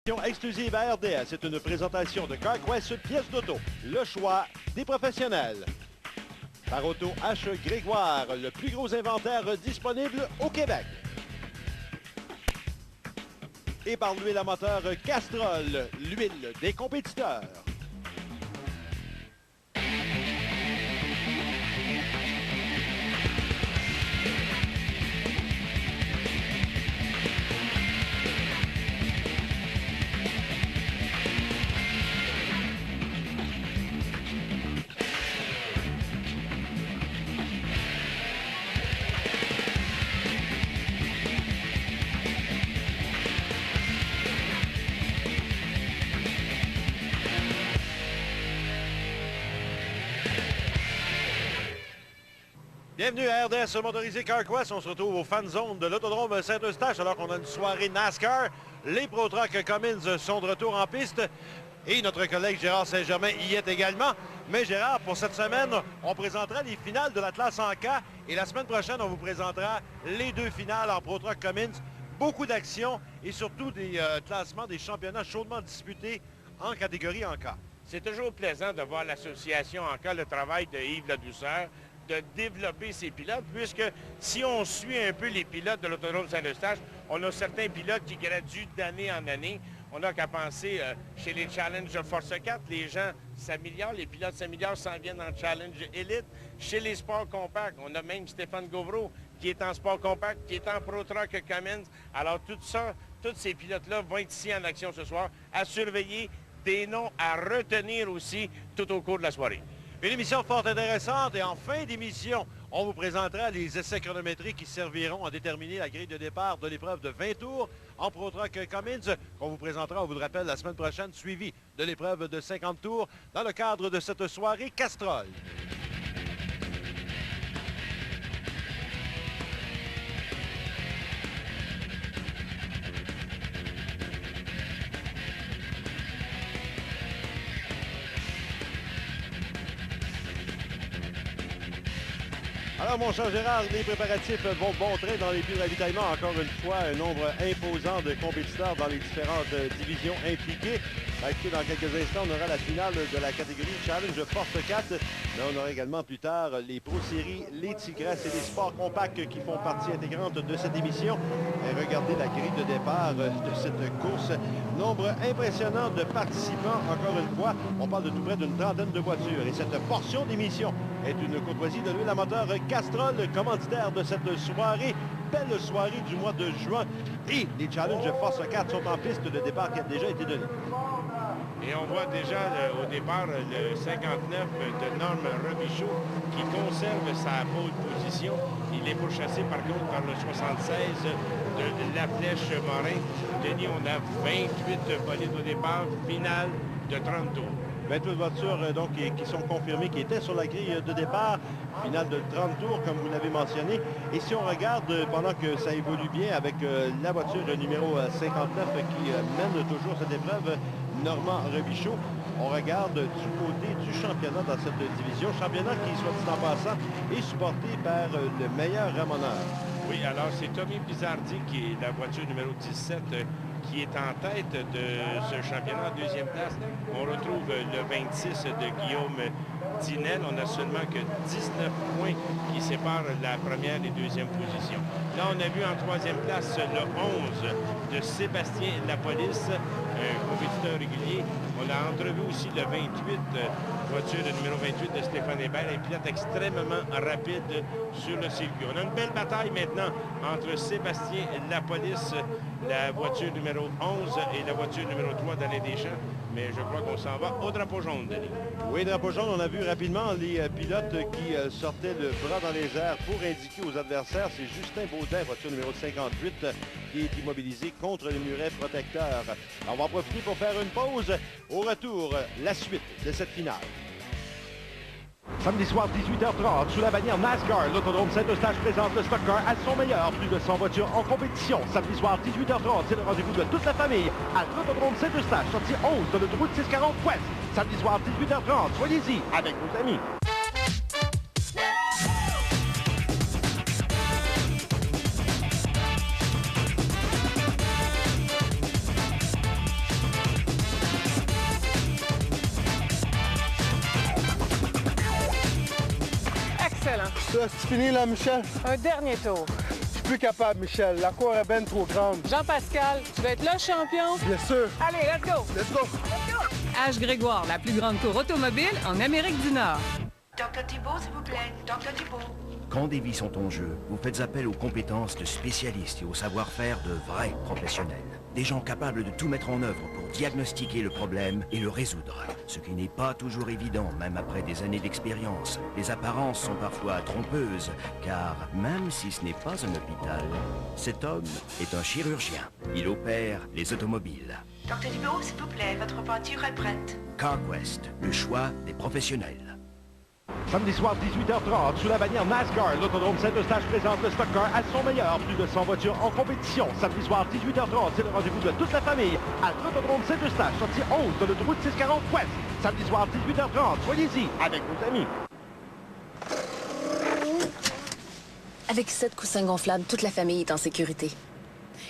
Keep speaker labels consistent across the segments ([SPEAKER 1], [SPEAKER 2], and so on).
[SPEAKER 1] Exclusive à RDS, c'est une présentation de CarQuest pièces d'auto, le choix des professionnels. Par Auto H. Grégoire, le plus gros inventaire disponible au Québec. Et par l'huile à moteur Castrol, l'huile des compétiteurs. Bienvenue à RDS motorisé CarQuest. On se retrouve au fan zone de l'autodrome Saint-Eustache alors qu'on a une soirée NASCAR. Les Pro Truck Cummins sont de retour en piste et notre collègue Gérard Saint-Germain y est également. Mais Gérard, pour cette semaine, on présentera les finales de la classe en K et la semaine prochaine, on vous présentera les deux finales en Pro Truck Cummins. Beaucoup d'actions et surtout des classements des championnats chaudement disputés en catégorie en K.
[SPEAKER 2] C'est toujours plaisant de voir l'association en K, le travail de Yves Ladouceur, de développer ces pilotes, puisque si on suit un peu les pilotes de l'autodrome Saint-Eustache, on a certains pilotes qui graduent d'année en année. On n'a qu'à penser chez les Challenge Force 4, les gens s'améliorent, les pilotes s'améliorent, s'en viennent en Challenge Elite. Chez les sports compacts, on a même Stéphane Gauvreau qui est en sport compact, qui est en Pro Truck Cummins. Alors tout ça, tous ces pilotes-là vont être ici en action ce soir, à surveiller, des noms à retenir aussi tout au cours de la soirée.
[SPEAKER 1] Une émission fort intéressante et en fin d'émission, on vous présentera les essais chronométriques qui serviront à déterminer la grille de départ de l'épreuve de 20 tours en Pro Truck Cummins qu'on vous présentera, on vous le rappelle, la semaine prochaine, suivi de l'épreuve de 50 tours dans le cadre de cette soirée Castrol. Alors, mon cher Gérard, les préparatifs vont bon train dans les puits de ravitaillement. Encore une fois, un nombre imposant de compétiteurs dans les différentes divisions impliquées. Écoutez, dans quelques instants, on aura la finale de la catégorie Challenge Force 4. Mais on aura également plus tard les Pro Séries, les Tigresses et les sports compacts qui font partie intégrante de cette émission. Et regardez la grille de départ de cette course. Nombre impressionnant de participants. Encore une fois, on parle de tout près d'une trentaine de voitures. Et cette portion d'émission est une courtoisie de l'huile à moteur Castrol, commanditaire de cette soirée. Belle soirée du mois de juin. Et les Challenge Force 4 sont en piste de départ qui a déjà été donné.
[SPEAKER 2] Et on voit déjà au départ le 59 de Norm Robichaud qui conserve sa pole position. Il est pourchassé par contre par le 76 de La Flèche Morin. Denis, on a 28 bolides au départ, finale de 30 tours.
[SPEAKER 1] 28 voitures donc, qui sont confirmées, qui étaient sur la grille de départ. Finale de 30 tours, comme vous l'avez mentionné. Et si on regarde, pendant que ça évolue bien avec la voiture numéro 59 qui mène toujours cette épreuve, Normand Robichaud, on regarde du côté du championnat dans cette division. Championnat qui, soit dit en passant, est supporté par le meilleur ramoneur.
[SPEAKER 2] Oui, alors c'est Tommy Bizardi qui est la voiture numéro 17 qui est en tête de ce championnat en deuxième place. On retrouve le 26 de Guillaume Dinel. On n'a seulement que 19 points qui séparent la première et deuxième position. Là, on a vu en troisième place le 11 de Sébastien Lapolice, un compétiteur régulier. On a entrevu aussi le 28, voiture numéro 28 de Stéphane Hébert, un pilote extrêmement rapide sur le circuit. On a une belle bataille maintenant entre Sébastien Lapolice, la voiture numéro 11 et la voiture numéro 3 d'Alain Deschamps. Mais je crois qu'on s'en va au drapeau jaune, Denis.
[SPEAKER 1] Oui, drapeau jaune, on a vu rapidement les pilotes qui sortaient le bras dans les airs pour indiquer aux adversaires. C'est Justin Baudin, voiture numéro 58, qui est immobilisé contre les murets protecteurs. On va en profiter pour faire une pause. Au retour, la suite de cette finale. Samedi soir, 18h30, sous la bannière NASCAR, l'autodrome Saint-Eustache présente le Stock Car à son meilleur. Plus de 100 voitures en compétition. Samedi soir, 18h30, c'est le rendez-vous de toute la famille à l'autodrome Saint-Eustache, sortie 11 de l'autoroute 640 Ouest. Samedi soir, 18h30, soyez-y avec vos amis.
[SPEAKER 3] Là, c'est fini, là, Michel?
[SPEAKER 4] Un dernier tour.
[SPEAKER 3] Je suis plus capable, Michel. La cour est ben trop grande.
[SPEAKER 4] Jean-Pascal, tu vas être là, champion?
[SPEAKER 3] Bien sûr.
[SPEAKER 4] Allez, let's go!
[SPEAKER 3] Let's go!
[SPEAKER 5] H. Grégoire, la plus grande cour automobile en Amérique du Nord.
[SPEAKER 6] Dr Thibault, s'il vous plaît. Dr Thibault.
[SPEAKER 7] Quand des vies sont en jeu, vous faites appel aux compétences de spécialistes et au savoir-faire de vrais professionnels. Des gens capables de tout mettre en œuvre pour diagnostiquer le problème et le résoudre. Ce qui n'est pas toujours évident, même après des années d'expérience. Les apparences sont parfois trompeuses, car même si ce n'est pas un hôpital, cet homme est un chirurgien. Il opère les automobiles.
[SPEAKER 6] Dr Thibault, s'il vous plaît, votre peinture est prête.
[SPEAKER 7] CarQuest, le choix des professionnels.
[SPEAKER 1] Samedi soir, 18h30, sous la bannière NASCAR, l'Autodrome Saint-Eustache présente le Stock Car à son meilleur. Plus de 100 voitures en compétition. Samedi soir, 18h30, c'est le rendez-vous de toute la famille à l'Autodrome Saint-Eustache, sortie 11 de l'autoroute 640 Ouest. Samedi soir, 18h30, soyez-y avec vos amis.
[SPEAKER 8] Avec 7 coussins gonflables, toute la famille est en sécurité.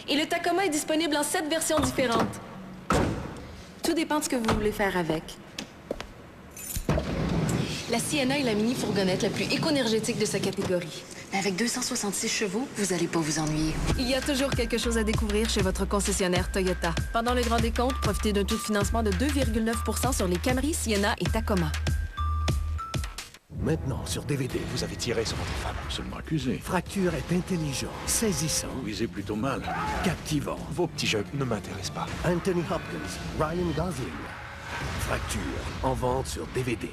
[SPEAKER 8] Et le Tacoma est disponible en 7 versions différentes. Tout dépend de ce que vous voulez faire avec. La Sienna est la mini-fourgonnette la plus éco-énergétique de sa catégorie. Avec 266 chevaux, vous n'allez pas vous ennuyer. Il y a toujours quelque chose à découvrir chez votre concessionnaire Toyota. Pendant le grand décompte, profitez d'un taux de financement de 2,9 % sur les Camry, Sienna et Tacoma.
[SPEAKER 9] Maintenant, sur DVD, vous avez tiré sur votre femme.
[SPEAKER 10] Seulement accusé.
[SPEAKER 9] Fracture est intelligent, saisissant,
[SPEAKER 10] Vous visez plutôt mal.
[SPEAKER 9] captivant.
[SPEAKER 10] Vos petits jeux ne m'intéressent pas.
[SPEAKER 9] Anthony Hopkins, Ryan Gosling. Fracture, en vente sur DVD.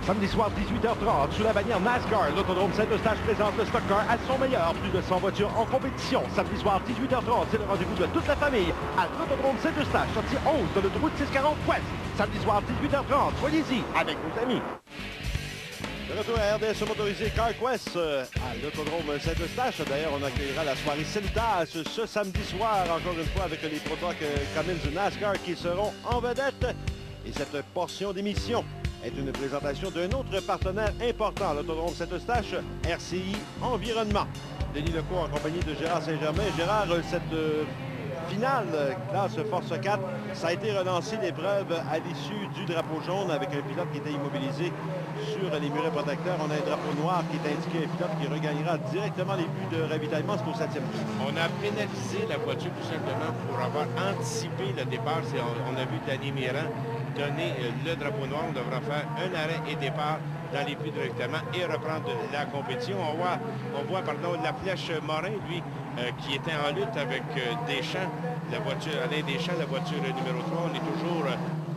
[SPEAKER 1] Samedi soir, 18h30, sous la bannière NASCAR, l'Autodrome Saint-Eustache présente le Stock Car à son meilleur. Plus de 100 voitures en compétition. Samedi soir, 18h30, c'est le rendez-vous de toute la famille à l'Autodrome Saint-Eustache, sortie 11 de l'autoroute 640 Ouest. Samedi soir, 18h30, soyez-y avec vos amis. De retour à RDS motorisé CarQuest à l'Autodrome Saint-Eustache. D'ailleurs, on accueillera la soirée Celitas ce samedi soir, encore une fois avec les Pro Truck Cummins NASCAR qui seront en vedette. Et cette portion d'émission est une présentation d'un autre partenaire important, l'Autodrome Saint-Eustache, RCI Environnement. Denis Lecourt en compagnie de Gérard Saint-Germain. Gérard, cette finale classe Force 4, ça a été relancé l'épreuve à l'issue du drapeau jaune avec un pilote qui était immobilisé sur les murets protecteurs. On a un drapeau noir qui est indiqué un pilote qui regagnera directement les buts de ravitaillement. C'est au 7e tour.
[SPEAKER 2] On a pénalisé la voiture tout simplement pour avoir anticipé le départ. On a vu Danny Mirand donner le drapeau noir. On devra faire un arrêt et départ dans les buts de ravitaillement et reprendre la compétition. On voit la flèche Morin, lui, qui était en lutte avec Deschamps, Alain Deschamps, la voiture numéro 3. On est toujours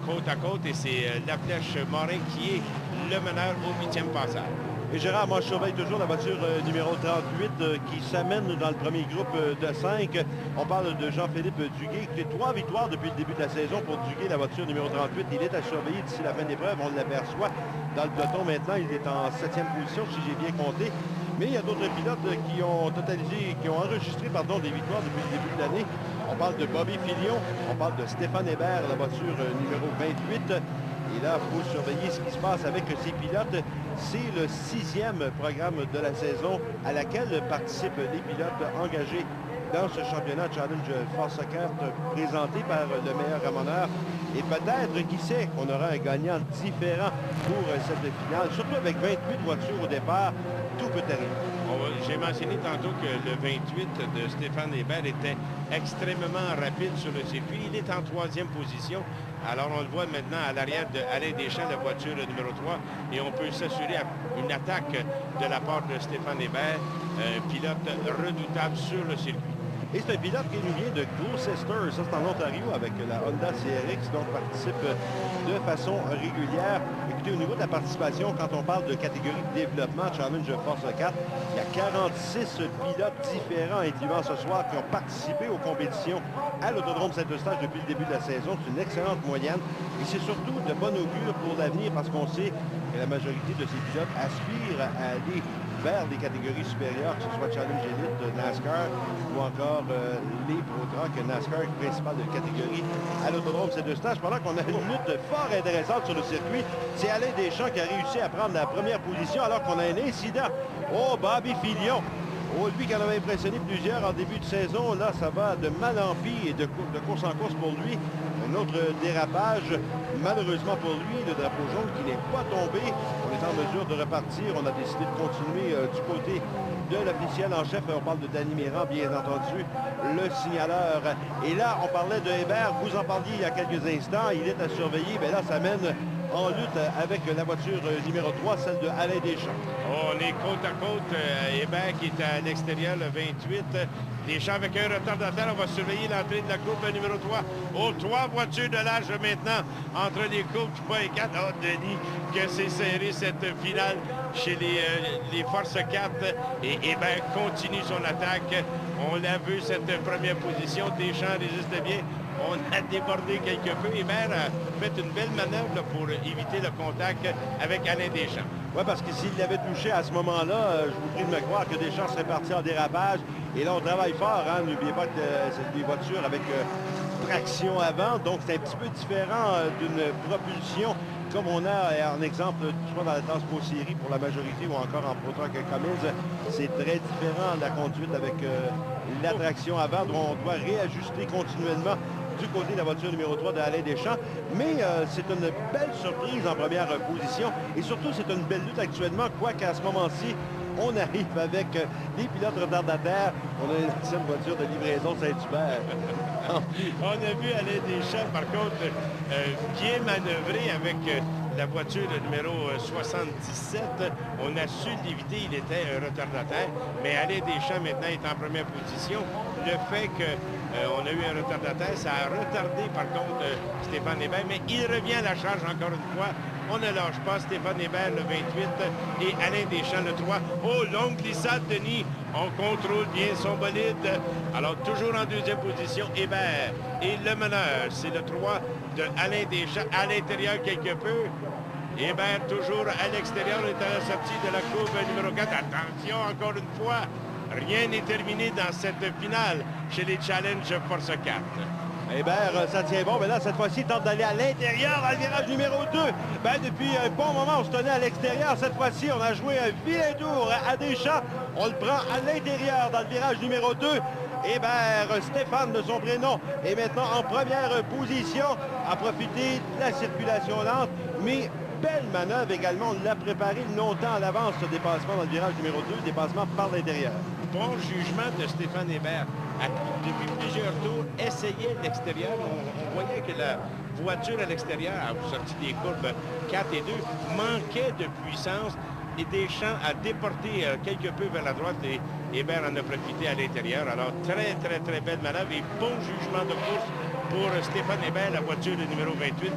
[SPEAKER 2] côte à côte et c'est la flèche Morin qui est le meneur au 8e passage.
[SPEAKER 1] Et Gérard, moi je surveille toujours la voiture numéro 38 qui s'amène dans le premier groupe de 5. On parle de Jean-Philippe Duguay qui fait 3 victoires depuis le début de la saison pour Duguay, la voiture numéro 38. Il est à surveiller d'ici la fin de l'épreuve, on l'aperçoit dans le peloton maintenant. Il est en 7e position si j'ai bien compté. Mais il y a d'autres pilotes qui ont enregistré des victoires depuis le début de l'année. On parle de Bobby Filion, on parle de Stéphane Hébert, la voiture numéro 28. Et là, il faut surveiller ce qui se passe avec ces pilotes. C'est le 6e programme de la saison à laquelle participent les pilotes engagés dans ce championnat Challenge Force 4 présenté par le meilleur ramoneur. Et peut-être, qui sait, qu'on aura un gagnant différent pour cette finale, surtout avec 28 voitures au départ. Tout peut arriver.
[SPEAKER 2] J'ai mentionné tantôt que le 28 de Stéphane Hébert était extrêmement rapide sur le circuit. Il est en 3e position. Alors, on le voit maintenant à l'arrière d'Alain Deschamps, la voiture numéro 3. Et on peut s'assurer une attaque de la part de Stéphane Hébert, pilote redoutable sur le circuit.
[SPEAKER 1] Et c'est un pilote qui nous vient de Gloucester, ça c'est en Ontario avec la Honda CRX, donc participe de façon régulière. Écoutez, au niveau de la participation, quand on parle de catégorie de développement Challenge Force 4, il y a 46 pilotes différents incluant ce soir qui ont participé aux compétitions à l'Autodrome Saint-Eustache depuis le début de la saison. C'est une excellente moyenne et c'est surtout de bon augure pour l'avenir parce qu'on sait que la majorité de ces pilotes aspirent à aller vers les catégories supérieures, que ce soit Challenge Elite, NASCAR ou encore les Pro Truck NASCAR principale de catégorie à l'Autodrome Saint-Eustache. Pendant qu'on a une lutte fort intéressante sur le circuit, c'est Alain Deschamps qui a réussi à prendre la première position alors qu'on a un incident. Oh, Bobby Filion! Oh, lui qui en avait impressionné plusieurs en début de saison, là, ça va de mal en pis et de course en course pour lui. Un autre dérapage, malheureusement pour lui, le drapeau jaune qui n'est pas tombé. On est en mesure de repartir. On a décidé de continuer du côté de l'officiel en chef. On parle de Danny Méran, bien entendu, le signaleur. Et là, on parlait de Hébert. Vous en parliez il y a quelques instants. Il est à surveiller. Mais là, ça mène en lutte avec la voiture numéro 3, celle de Alain Deschamps.
[SPEAKER 2] Oh, on est côte à côte. Hébert qui est à l'extérieur, le 28. Deschamps avec un retardataire. On va surveiller l'entrée de la coupe numéro 3. Oh, 3 voitures de l'âge maintenant entre les coupes 3 et 4. Oh, Denis, que c'est serré cette finale chez les Force 4. Et Hébert continue son attaque. On l'a vu, cette première position. Deschamps résiste bien. On a débordé quelque peu. Hébert a fait une belle manœuvre là, pour éviter le contact avec Alain Deschamps.
[SPEAKER 1] Oui, parce que s'il l'avait touché à ce moment-là, je vous prie de me croire que Deschamps serait parti en dérapage. Et là, on travaille fort. Hein? N'oubliez pas que c'est des voitures avec traction avant. Donc, c'est un petit peu différent d'une propulsion comme on a en exemple, soit dans la Transpo Série pour la majorité ou encore en Pro Truck Cummins. C'est très différent de la conduite avec la traction avant. Donc, on doit réajuster continuellement du côté de la voiture numéro 3 d'Alain Deschamps. Mais c'est une belle surprise en première position. Et surtout, c'est une belle lutte actuellement, quoiqu'à ce moment-ci, on arrive avec des pilotes retardataires. On a une ancienne voiture de livraison de Saint-Hubert.
[SPEAKER 2] On a vu Alain Deschamps, par contre, bien manœuvrer avec la voiture numéro 77. On a su l'éviter, il était un retardataire. Mais Alain Deschamps, maintenant, est en première position. Le fait qu'on a eu un retardataire, ça a retardé, par contre, Stéphane Hébert. Mais il revient à la charge encore une fois. On ne lâche pas Stéphane Hébert, le 28, et Alain Deschamps, le 3. Oh, longue glissade, Denis. On contrôle bien son bolide. Alors, toujours en deuxième position, Hébert. Et le meneur, c'est le 3 de Alain Deschamps, à l'intérieur quelque peu. Hébert, toujours à l'extérieur, on est à la sortie de la courbe numéro 4. Attention, encore une fois, rien n'est terminé dans cette finale chez les Challenge Force 4.
[SPEAKER 1] Hébert, ça tient bon, mais là, cette fois-ci, il tente d'aller à l'intérieur, dans le virage numéro 2. Ben, depuis un bon moment, on se tenait à l'extérieur. Cette fois-ci, on a joué un vilain tour à Deschamps. On le prend à l'intérieur, dans le virage numéro 2. Hébert, Stéphane de son prénom, est maintenant en première position, à profiter de la circulation lente, mais belle manœuvre également. On l'a préparé longtemps à l'avance, ce dépassement dans le virage numéro 2, dépassement par l'intérieur.
[SPEAKER 2] Bon jugement de Stéphane Hébert. Depuis plusieurs tours, essayait l'extérieur. On voyait que la voiture à l'extérieur, à la sortie des courbes 4 et 2, manquait de puissance. Et Deschamps a déporté quelque peu vers la droite et Hébert en a profité à l'intérieur. Alors, très, très, très belle manœuvre et bon jugement de course pour Stéphane Hébert, la voiture numéro 28,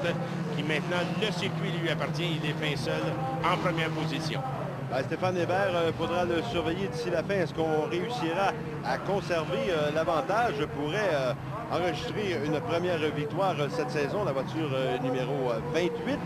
[SPEAKER 2] qui maintenant, le circuit lui appartient. Il est fin seul en première position.
[SPEAKER 1] Ben, Stéphane Hébert, il faudra le surveiller d'ici la fin. Est-ce qu'on réussira à conserver l'avantage? Pourrait enregistrer une première victoire cette saison, la voiture numéro 28,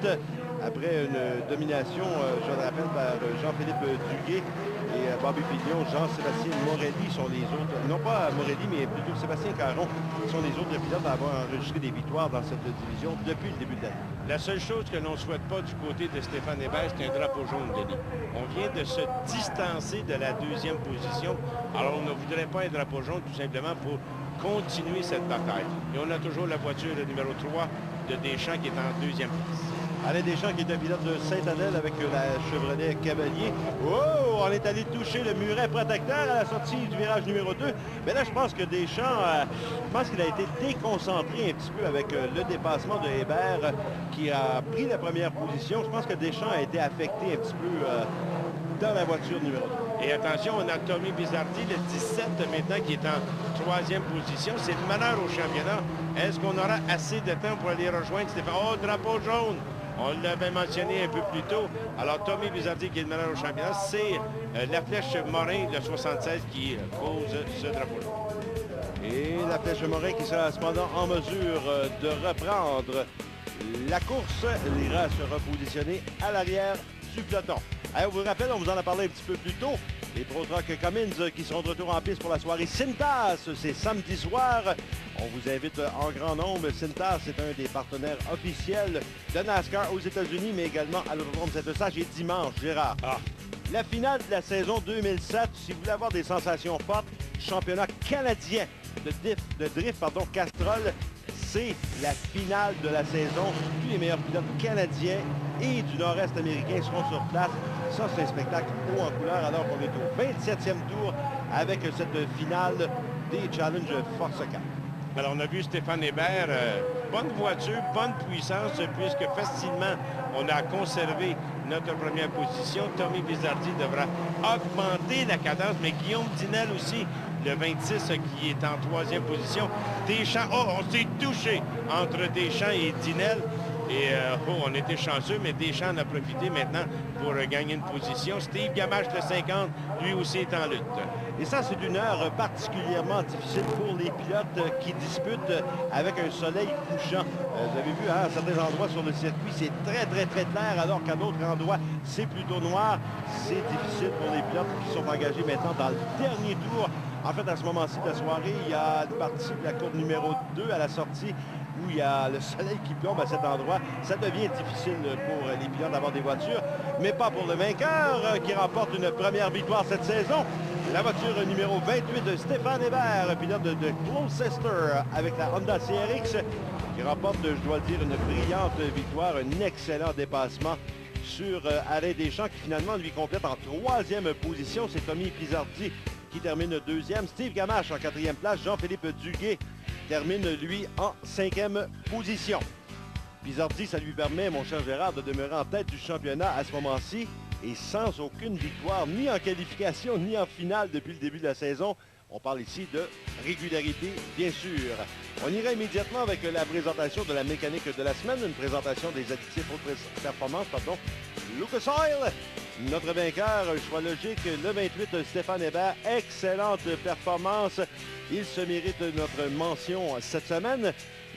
[SPEAKER 1] après une domination, je le rappelle, par Jean-Philippe Duguay et Bobby Pignon. Jean-Sébastien Morelli sont les autres, non pas Morelli, mais plutôt Sébastien Caron, sont les autres pilotes à avoir enregistré des victoires dans cette division depuis le début de l'année.
[SPEAKER 2] La seule chose que l'on ne souhaite pas du côté de Stéphane Hébert, c'est un drapeau jaune, Denis. On vient de se distancer de la deuxième position. Alors, on ne voudrait pas un drapeau jaune tout simplement pour continuer cette bataille. Et on a toujours la voiture numéro 3 de Deschamps qui est en deuxième place.
[SPEAKER 1] Alain Deschamps qui est un pilote de Saint-Adèle avec la Chevrolet Cavalier. Oh, on est allé toucher le muret protecteur à la sortie du virage numéro 2. Mais là, je pense que Deschamps, je pense qu'il a été déconcentré un petit peu avec le dépassement de Hébert qui a pris la première position. Je pense que Deschamps a été affecté un petit peu dans la voiture numéro 2.
[SPEAKER 2] Et attention, on a Tommy Bizardi, le 17 maintenant, qui est en troisième position. C'est le meneur au championnat. Est-ce qu'on aura assez de temps pour aller rejoindre Stéphane? Oh, drapeau jaune! On l'avait mentionné un peu plus tôt. Alors, Tommy Bizardi, qui est le meneur au championnat, c'est la Flèche Morin de 76 qui cause ce drapeau-là.
[SPEAKER 1] Et la Flèche Morin qui sera cependant en mesure de reprendre la course. Il ira se repositionner à l'arrière du peloton. Alors, on vous rappelle, on vous en a parlé un petit peu plus tôt, les Pro Truck Cummins qui seront de retour en piste pour la soirée Cintas. C'est samedi soir. On vous invite en grand nombre. Cintas, c'est un des partenaires officiels de NASCAR aux États-Unis, mais également à l'Autodrome Saint-Eustache et dimanche, Gérard.
[SPEAKER 2] Ah,
[SPEAKER 1] La finale de la saison 2007, si vous voulez avoir des sensations fortes, championnat canadien de drift, Castrol, c'est la finale de la saison. Tous les meilleurs pilotes canadiens et du nord-est américain seront sur place. Ça, c'est un spectacle haut en couleur alors qu'on est au 27e tour avec cette finale des Challenge Force 4.
[SPEAKER 2] Alors, on a vu Stéphane Hébert, bonne voiture, bonne puissance, puisque facilement, on a conservé notre première position. Tommy Bizardi devra augmenter la cadence, mais Guillaume Dinel aussi, le 26, qui est en 3e position. Deschamps, on s'est touché entre Deschamps et Dinel. Et on était chanceux, mais Deschamps en a profité maintenant pour gagner une position. Steve Gamache, le 50, lui aussi est en lutte.
[SPEAKER 1] Et ça, c'est une heure particulièrement difficile pour les pilotes qui disputent avec un soleil couchant. Vous avez vu, à certains endroits sur le circuit, c'est très clair, alors qu'à d'autres endroits, c'est plutôt noir. C'est difficile pour les pilotes qui sont engagés maintenant dans le dernier tour. En fait, à ce moment-ci de la soirée, il y a une partie de la courbe numéro 2 à la sortie où il y a le soleil qui plombe à cet endroit. Ça devient difficile pour les pilotes d'avoir des voitures, mais pas pour le vainqueur qui remporte une première victoire cette saison. La voiture numéro 28 de Stéphane Hébert, pilote de Gloucester avec la Honda CRX, qui remporte, je dois le dire, une brillante victoire, un excellent dépassement sur Alain Deschamps, qui finalement lui complète en 3e position. C'est Tommy Pizzardi qui termine 2e. Steve Gamache en 4e place. Jean-Philippe Duguay termine, lui, en 5e position. Pizzardi, ça lui permet, mon cher Gérard, de demeurer en tête du championnat à ce moment-ci et sans aucune victoire, ni en qualification, ni en finale depuis le début de la saison. On parle ici de régularité, bien sûr. On ira immédiatement avec la présentation de la mécanique de la semaine, une présentation des additifs haute performance, Lucas Oil, notre vainqueur, choix logique, le 28, Stéphane Hébert, excellente performance. Il se mérite notre mention cette semaine.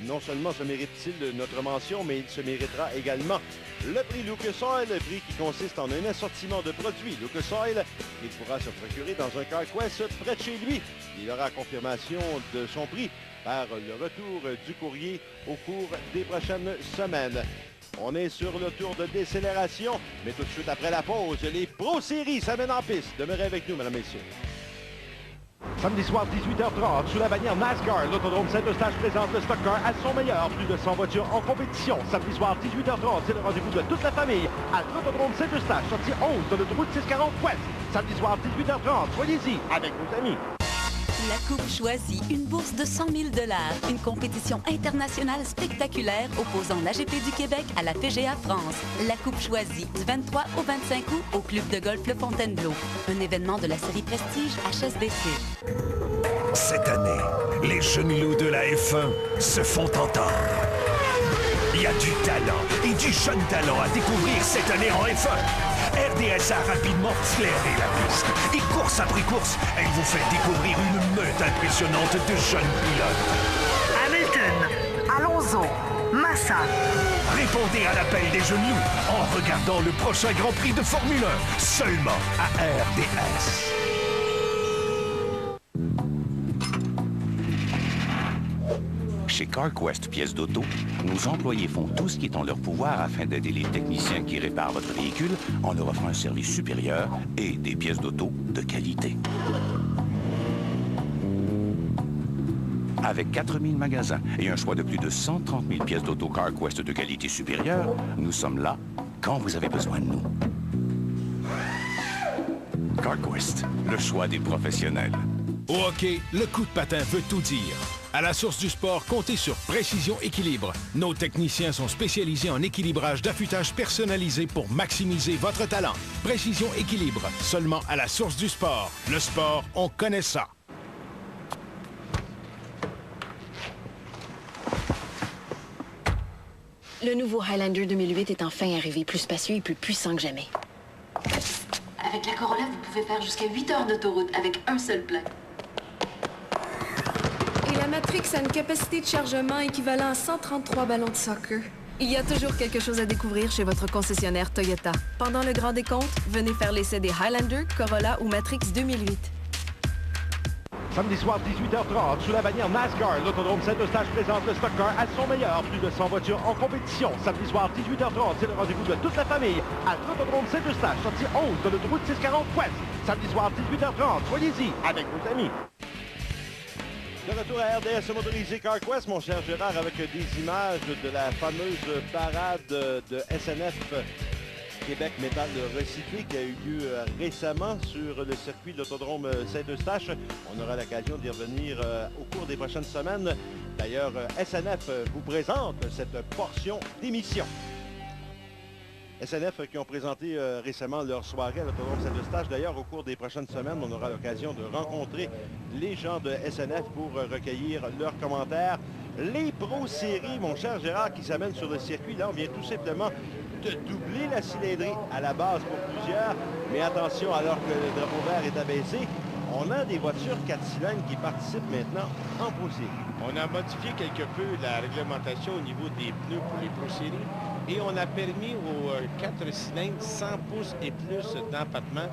[SPEAKER 1] Non seulement se mérite-t-il notre mention, mais il se méritera également le prix Lucas Oil, le prix qui consiste en un assortiment de produits Lucas Oil qu'il pourra se procurer dans un CarQuest près de chez lui. Il aura confirmation de son prix par le retour du courrier au cours des prochaines semaines. On est sur le tour de décélération, mais tout de suite après la pause, les Pro Séries s'amènent en piste. Demeurez avec nous, mesdames et messieurs. Samedi soir, 18h30, sous la bannière NASCAR, l'autodrome Saint-Eustache présente le Stock Car à son meilleur. Plus de 100 voitures en compétition. Samedi soir, 18h30, c'est le rendez-vous de toute la famille à l'autodrome Saint-Eustache, sortie 11 de l'autoroute 640 Ouest. Samedi soir, 18h30, soyez-y avec vos amis.
[SPEAKER 11] La Coupe choisit une bourse de 100 000 $, une compétition internationale spectaculaire opposant l'AGP du Québec à la PGA France. La Coupe choisit du 23 au 25 août au club de golf Le Fontainebleau, un événement de la série Prestige HSBC.
[SPEAKER 12] Cette année, les jeunes loups de la F1 se font entendre. Il y a du talent et du jeune talent à découvrir cette année en F1. RDS a rapidement flairé la piste. Et course après course, elle vous fait découvrir une meute impressionnante de jeunes pilotes.
[SPEAKER 13] Hamilton, Alonso, Massa.
[SPEAKER 12] Répondez à l'appel des jeunes loups en regardant le prochain Grand Prix de Formule 1, seulement à RDS.
[SPEAKER 14] Chez CarQuest Pièces d'auto, nos employés font tout ce qui est en leur pouvoir afin d'aider les techniciens qui réparent votre véhicule en leur offrant un service supérieur et des pièces d'auto de qualité. Avec 4000 magasins et un choix de plus de 130 000 pièces d'auto CarQuest de qualité supérieure, nous sommes là quand vous avez besoin de nous. CarQuest, le choix des professionnels.
[SPEAKER 15] Au hockey, le coup de patin veut tout dire. À la source du sport, comptez sur Précision Équilibre. Nos techniciens sont spécialisés en équilibrage d'affûtage personnalisé pour maximiser votre talent. Précision Équilibre, seulement à la source du sport. Le sport, on connaît ça.
[SPEAKER 8] Le nouveau Highlander 2008 est enfin arrivé, plus spacieux et plus puissant que jamais.
[SPEAKER 16] Avec la Corolla, vous pouvez faire jusqu'à 8 heures d'autoroute avec un seul plein.
[SPEAKER 8] Et la Matrix a une capacité de chargement équivalent à 133 ballons de soccer. Il y a toujours quelque chose à découvrir chez votre concessionnaire Toyota. Pendant le grand décompte, venez faire l'essai des Highlander, Corolla ou Matrix 2008.
[SPEAKER 1] Samedi soir, 18h30, sous la bannière NASCAR, l'Autodrome Saint-Eustache présente le Stock Car à son meilleur. Plus de 100 voitures en compétition. Samedi soir, 18h30, c'est le rendez-vous de toute la famille à l'Autodrome Saint-Eustache, sortie 11 de l'autoroute 640 Ouest. Samedi soir, 18h30, soyez-y avec vos amis. De retour à RDS motorisé CarQuest, mon cher Gérard, avec des images de la fameuse parade de SNF Québec Métal Recyclé qui a eu lieu récemment sur le circuit de l'Autodrome Saint-Eustache. On aura l'occasion d'y revenir au cours des prochaines semaines. D'ailleurs, SNF vous présente cette portion d'émission. SNF qui ont présenté récemment leur soirée à l'Autodrome Saint-Eustache. D'ailleurs, au cours des prochaines semaines, on aura l'occasion de rencontrer les gens de SNF pour recueillir leurs commentaires. Les Pro-Séries, mon cher Gérard, qui s'amènent sur le circuit, là, on vient tout simplement de doubler la cylindrée à la base pour plusieurs. Mais attention, alors que le drapeau vert est abaissé, on a des voitures 4 cylindres qui participent maintenant en Pro-Séries.
[SPEAKER 2] On a modifié quelque peu la réglementation au niveau des pneus pour les Pro-Séries. Et on a permis aux 4 cylindres 100 pouces et plus d'empattement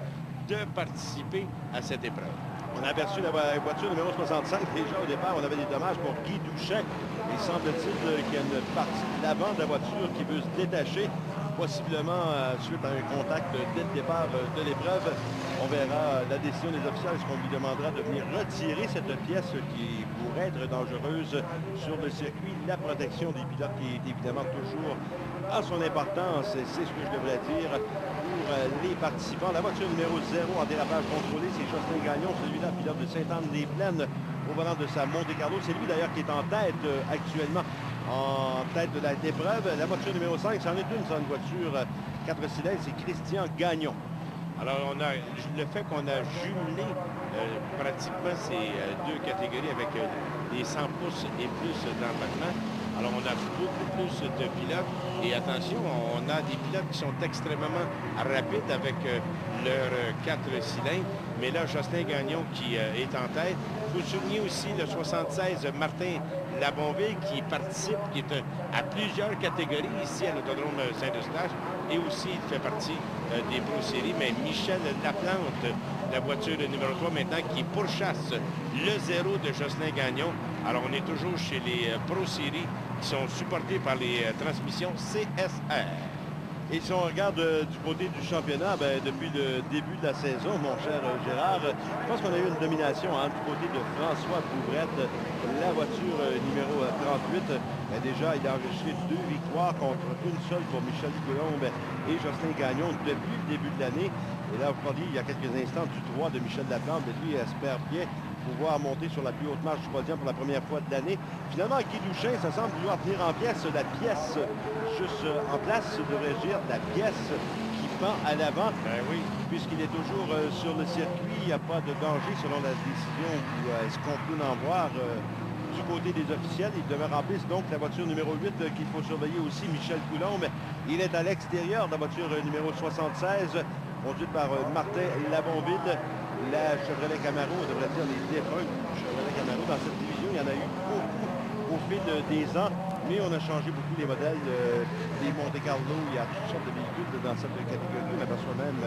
[SPEAKER 2] de participer à cette épreuve.
[SPEAKER 1] On a aperçu la voiture numéro 65. Déjà au départ, on avait des dommages pour Guy Douchet. Il semble-t-il qu'il y a une partie de l'avant de la voiture qui veut se détacher, possiblement suite à un contact dès le départ de l'épreuve. On verra la décision des officiels, est-ce qu'on lui demandera de venir retirer cette pièce qui pourrait être dangereuse sur le circuit. La protection des pilotes qui est évidemment toujours à son importance, c'est ce que je devrais dire pour les participants. La voiture numéro 0 en dérapage contrôlé, c'est Jocelyn Gagnon, celui-là, pilote de Sainte-Anne-des-Plaines au volant de sa Monte-Carlo. C'est lui d'ailleurs qui est en tête actuellement, en tête de l'épreuve. La voiture numéro 5, c'en est une voiture 4 cylindres, c'est Christian Gagnon.
[SPEAKER 2] Alors, on a le fait qu'on a jumelé pratiquement ces deux catégories avec les 100 pouces et plus d'empattement. Alors, on a beaucoup plus de pilotes. Et attention, on a des pilotes qui sont extrêmement rapides avec leurs 4 cylindres. Mais là, Jocelyn Gagnon qui est en tête. Il faut souligner aussi le 76 Martin Labonville qui participe, qui est à plusieurs catégories ici à l'Autodrome Saint-Eustache. Et aussi, il fait partie des Pro-Séries. Mais Michel Laplante, la voiture numéro 3 maintenant, qui pourchasse le 0 de Jocelyn Gagnon. Alors, on est toujours chez les Pro-Séries qui sont supportés par les transmissions CSR.
[SPEAKER 1] Et si on regarde du côté du championnat, depuis le début de la saison, mon cher Gérard, je pense qu'on a eu une domination du côté de François Bouvrette, la voiture numéro 38. Déjà, il a enregistré 2 victoires contre une seule pour Michel Coulombe et Jocelyn Gagnon depuis le début de l'année. Et là, vous parliez il y a quelques instants du 3 de Michel Laplante, lui espère bien pouvoir monter sur la plus haute marche du podium pour la première fois de l'année. Finalement, Guy Douchet, ça semble vouloir tenir en pièce la pièce juste en place, devrais-je dire, la pièce qui pend à l'avant.
[SPEAKER 2] Ben oui.
[SPEAKER 1] Puisqu'il est toujours sur le circuit, il n'y a pas de danger selon la décision ou ce qu'on peut en voir du côté des officiels. Il demeure en piste donc la voiture numéro 8 qu'il faut surveiller aussi, Michel Coulombe. Il est à l'extérieur de la voiture numéro 76, conduite par Martin Labonville. La Chevrolet Camaro, on devrait dire les défunts Chevrolet Camaro. Dans cette division, il y en a eu beaucoup au fil des ans, mais on a changé beaucoup les modèles des Monte-Carlo. Il y a toutes sortes de véhicules dans cette catégorie. On aperçoit même,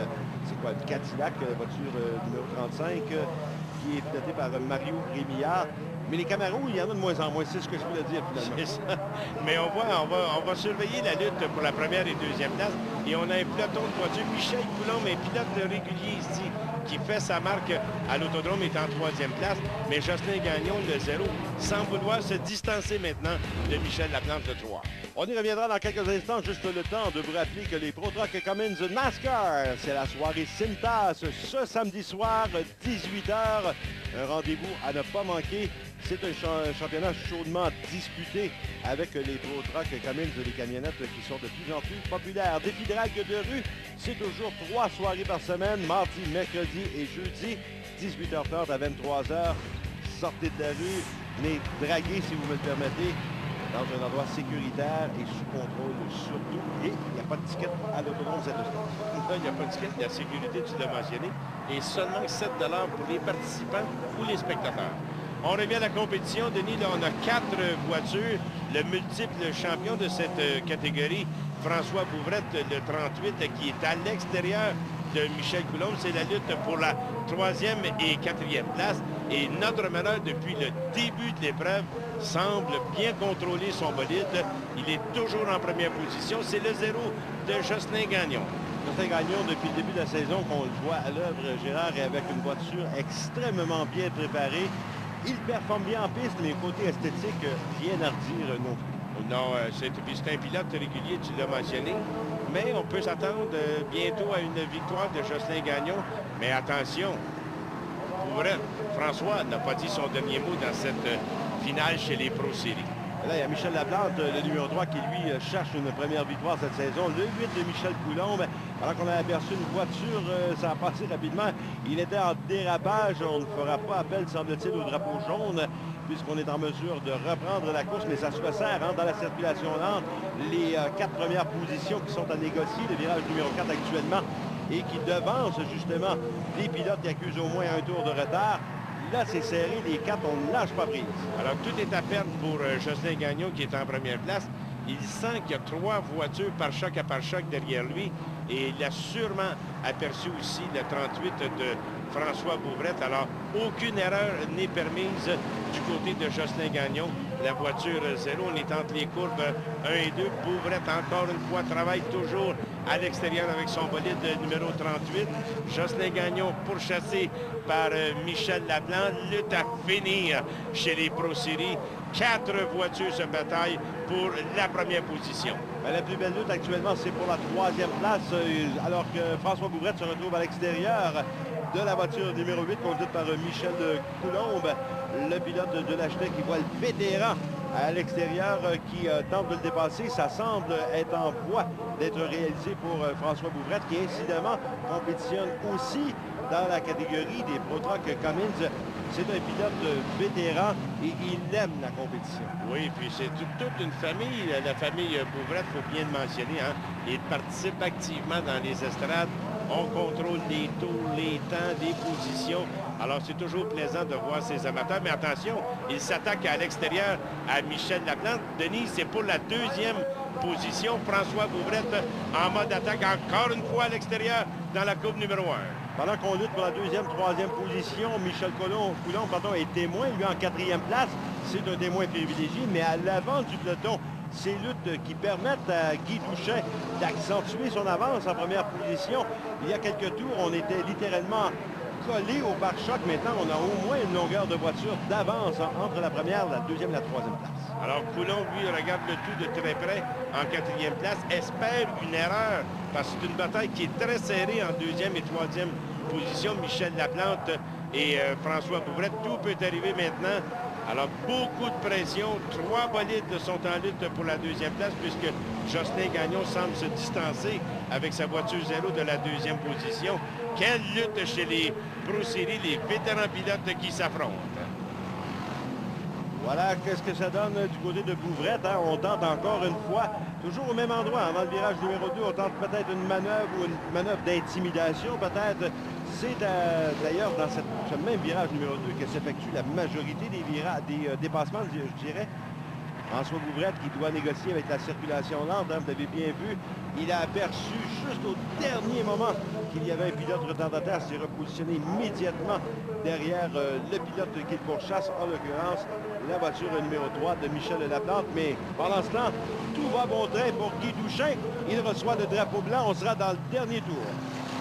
[SPEAKER 1] c'est quoi, une Cadillac, voiture numéro 35, qui est pilotée par Mario Rémillard. Mais les Camaros, il y en a de moins en moins, c'est ce que je voulais dire finalement.
[SPEAKER 2] C'est ça. Mais on va surveiller la lutte pour la première et deuxième place. Et on a un peloton de voitures. Michel Coulombe, un pilote régulier ici, qui fait sa marque à l'Autodrome, est en 3e place. Mais Jocelyn Gagnon, le 0, sans vouloir se distancer maintenant de Michel Laplante, le 3.
[SPEAKER 1] On y reviendra dans quelques instants, juste le temps de vous rappeler que les Pro Truck Cummins NASCAR, c'est la soirée Cintas ce samedi soir, 18h. Un rendez-vous à ne pas manquer. C'est un championnat chaudement disputé avec les Pro Truck Cummins et les camionnettes qui sont de plus en plus populaires. Défi drague de rue, c'est toujours 3 soirées par semaine, mardi, mercredi et jeudi, 18h30 à 23h. Sortez de la rue, mais draguez si vous me le permettez, dans un endroit sécuritaire et sous contrôle surtout. Et il n'y a pas de ticket à l'Autodrome Saint-Eustache.
[SPEAKER 2] Non, il n'y a pas de ticket. La sécurité, tu l'as mentionné. Et seulement 7 $ pour les participants ou les spectateurs. On revient à la compétition. Denis, là, on a 4 voitures. Le multiple champion de cette catégorie, François Bouvrette, le 38, qui est à l'extérieur de Michel Coulombe. C'est la lutte pour la 3e et 4e place. Et notre meneur, depuis le début de l'épreuve, semble bien contrôler son bolide. Il est toujours en première position. C'est le 0 de Jocelyn Gagnon.
[SPEAKER 1] Jocelyn Gagnon, depuis le début de la saison, qu'on le voit à l'œuvre, Gérard, est avec une voiture extrêmement bien préparée. Il performe bien en piste, mais côté esthétique, rien à redire non plus.
[SPEAKER 2] Non, c'est un pilote régulier, tu l'as mentionné. Mais on peut s'attendre bientôt à une victoire de Jocelyn Gagnon. Mais attention, pour vrai, François n'a pas dit son dernier mot dans cette finale chez les Pro Series.
[SPEAKER 1] Là, il y a Michel Laplante, le numéro 3, qui lui cherche une première victoire cette saison. Le 8 de Michel Coulombe, alors qu'on a aperçu une voiture, ça a passé rapidement. Il était en dérapage. On ne fera pas appel, semble-t-il, au drapeau jaune, puisqu'on est en mesure de reprendre la course, mais ça se resserre dans la circulation lente. Les 4 premières positions qui sont à négocier, le virage numéro 4 actuellement, et qui devancent justement des pilotes qui accusent au moins un tour de retard. Là, c'est serré, les 4, on ne lâche pas prise.
[SPEAKER 2] Alors, tout est à perdre pour Jocelyn Gagnon, qui est en première place. Il sent qu'il y a 3 voitures par choc à par choc derrière lui. Et il a sûrement aperçu aussi le 38 de François Bouvrette. Alors, aucune erreur n'est permise du côté de Jocelyn Gagnon. La voiture 0, on est entre les courbes 1 et 2. Bouvrette, encore une fois, travaille toujours à l'extérieur avec son bolide numéro 38. Jocelyn Gagnon pourchassé par Michel Laplante. Lutte à finir chez les Pro Series. 4 voitures se bataillent pour la première position.
[SPEAKER 1] La plus belle lutte actuellement, c'est pour la 3e place, alors que François Bouvrette se retrouve à l'extérieur de la voiture numéro 8, conduite par Michel Coulombe, le pilote de l'Hachette qui voit le vétéran à l'extérieur qui tente de le dépasser. Ça semble être en voie d'être réalisé pour François Bouvrette, qui incidemment compétitionne aussi dans la catégorie des Pro Truck Cummins. C'est un pilote vétéran et il aime la compétition.
[SPEAKER 2] Oui, puis c'est toute une famille, la famille Bouvrette, il faut bien le mentionner. Hein? Il participe activement dans les estrades. On contrôle les tours, les temps, les positions. Alors, c'est toujours plaisant de voir ces amateurs. Mais attention, il s'attaque à l'extérieur à Michel Laplante. Denise, c'est pour la 2e position. François Bouvrette en mode attaque encore une fois à l'extérieur dans la courbe numéro 1.
[SPEAKER 1] Pendant qu'on lutte pour la 2e, 3e position, Michel Coulombe est témoin, lui en 4e place. C'est un témoin privilégié, mais à l'avant du peloton, ces luttes qui permettent à Guy Douchet d'accentuer son avance en première position. Il y a quelques tours, on était littéralement collé au pare-choc. Maintenant, on a au moins une longueur de voiture d'avance entre la première, la 2e et la 3e place.
[SPEAKER 2] Alors, Coulombe, lui, regarde le tout de très près en 4e place, espère une erreur, parce que c'est une bataille qui est très serrée en 2e et 3e position. Michel Laplante et François Bouvrette, tout peut arriver maintenant. Alors, beaucoup de pression. 3 bolides sont en lutte pour la 2e place, puisque Jocelyn Gagnon semble se distancer avec sa voiture 0 de la 2e position. Quelle lutte chez les Pro Series, les vétérans pilotes qui s'affrontent.
[SPEAKER 1] Voilà, qu'est-ce que ça donne du côté de Bouvrette. Hein? On tente encore une fois, toujours au même endroit, avant le virage numéro 2, on tente peut-être une manœuvre ou une manœuvre d'intimidation, peut-être. C'est d'ailleurs dans ce même virage numéro 2 que s'effectue la majorité des dépassements, je dirais. François Bouvrette qui doit négocier avec la circulation lente, hein, vous l'avez bien vu. Il a aperçu juste au dernier moment qu'il y avait un pilote retardataire, s'est repositionné immédiatement derrière le pilote qu'il pourchasse, en l'occurrence la voiture numéro 3 de Michel Laplante. Mais pendant ce temps, tout va bon train pour Guy Douchet. Il reçoit le drapeau blanc, on sera dans le dernier tour.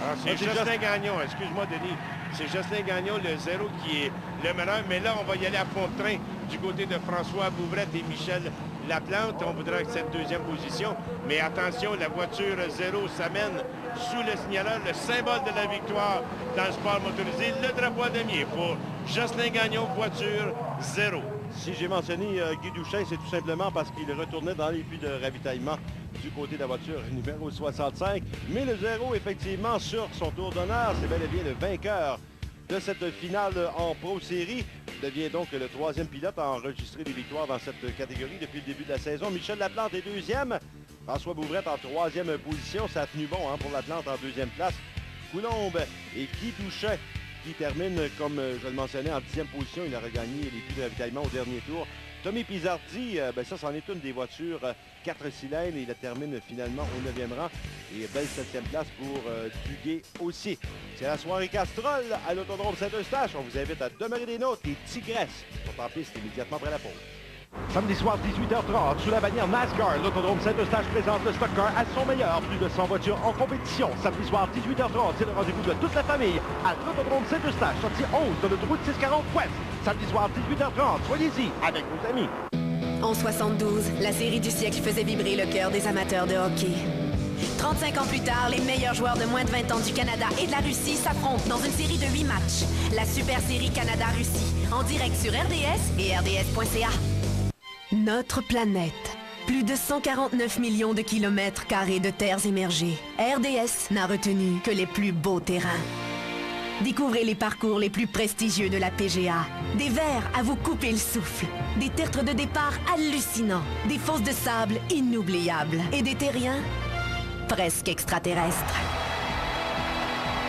[SPEAKER 2] Alors, c'est Jocelyn Gagnon, excuse-moi Denis, c'est Jocelyn Gagnon, le 0 qui est le meneur, mais là, on va y aller à fond de train du côté de François Bouvrette et Michel Laplante. On voudrait que cette 2e position, mais attention, la voiture 0 s'amène sous le signaleur, le symbole de la victoire dans le sport motorisé, le drapeau à damier pour Jocelyn Gagnon, voiture 0.
[SPEAKER 1] Si j'ai mentionné Guy Douchet, c'est tout simplement parce qu'il retournait dans les puits de ravitaillement du côté de la voiture numéro 65. Mais le 0, effectivement, sur son tour d'honneur, c'est bel et bien le vainqueur de cette finale en Pro Series. Il devient donc le 3e pilote à enregistrer des victoires dans cette catégorie depuis le début de la saison. Michel Laplante est 2e. François Bouvrette en 3e position. Ça a tenu bon pour l'Atlante en 2e place. Coulombe et Guy Douchet qui termine, comme je le mentionnais, en 10e position. Il a regagné les puits de ravitaillement au dernier tour. Tommy Pizzardi, ça, c'en est une des voitures 4 cylindres. Il termine finalement au 9e rang. Et belle 7e place pour Duguay aussi. C'est la soirée Castrol à l'Autodrome Saint-Eustache. On vous invite à demeurer des nôtres. Les Tigresses sont en piste immédiatement après la pause. Samedi soir, 18h30, sous la bannière NASCAR, l'Autodrome Saint-Eustache présente le Stock Car à son meilleur. Plus de 100 voitures en compétition. Samedi soir, 18h30, c'est le rendez-vous de toute la famille à l'Autodrome Saint-Eustache, sortie 11 de l'autoroute 640 Ouest. Samedi soir, 18h30, soyez-y avec vos amis.
[SPEAKER 17] En 72, la série du siècle faisait vibrer le cœur des amateurs de hockey. 35 ans plus tard, les meilleurs joueurs de moins de 20 ans du Canada et de la Russie s'affrontent dans une série de 8 matchs. La Super Série Canada-Russie, en direct sur RDS et RDS.ca. Notre planète. Plus de 149 millions de kilomètres carrés de terres émergées. RDS n'a retenu que les plus beaux terrains. Découvrez les parcours les plus prestigieux de la PGA. Des verts à vous couper le souffle. Des tertres de départ hallucinants. Des fosses de sable inoubliables. Et des terriens presque extraterrestres.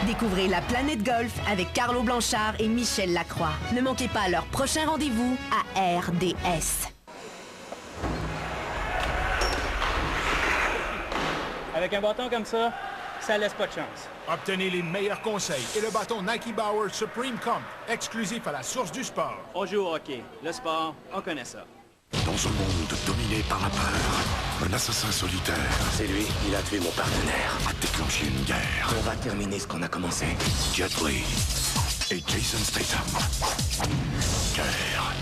[SPEAKER 17] Découvrez la planète golf avec Carlo Blanchard et Michel Lacroix. Ne manquez pas leur prochain rendez-vous à RDS.
[SPEAKER 18] Avec un bâton comme ça, ça laisse pas de chance.
[SPEAKER 15] Obtenez les meilleurs conseils et le bâton Nike Bauer Supreme Comp, exclusif à la source du sport.
[SPEAKER 18] On joue au hockey. Le sport, on connaît ça.
[SPEAKER 9] Dans un monde dominé par la peur, un assassin solitaire. C'est lui, il a tué mon partenaire. A déclenché une guerre. On va terminer ce qu'on a commencé. Jet Li et Jason Statham. Guerre.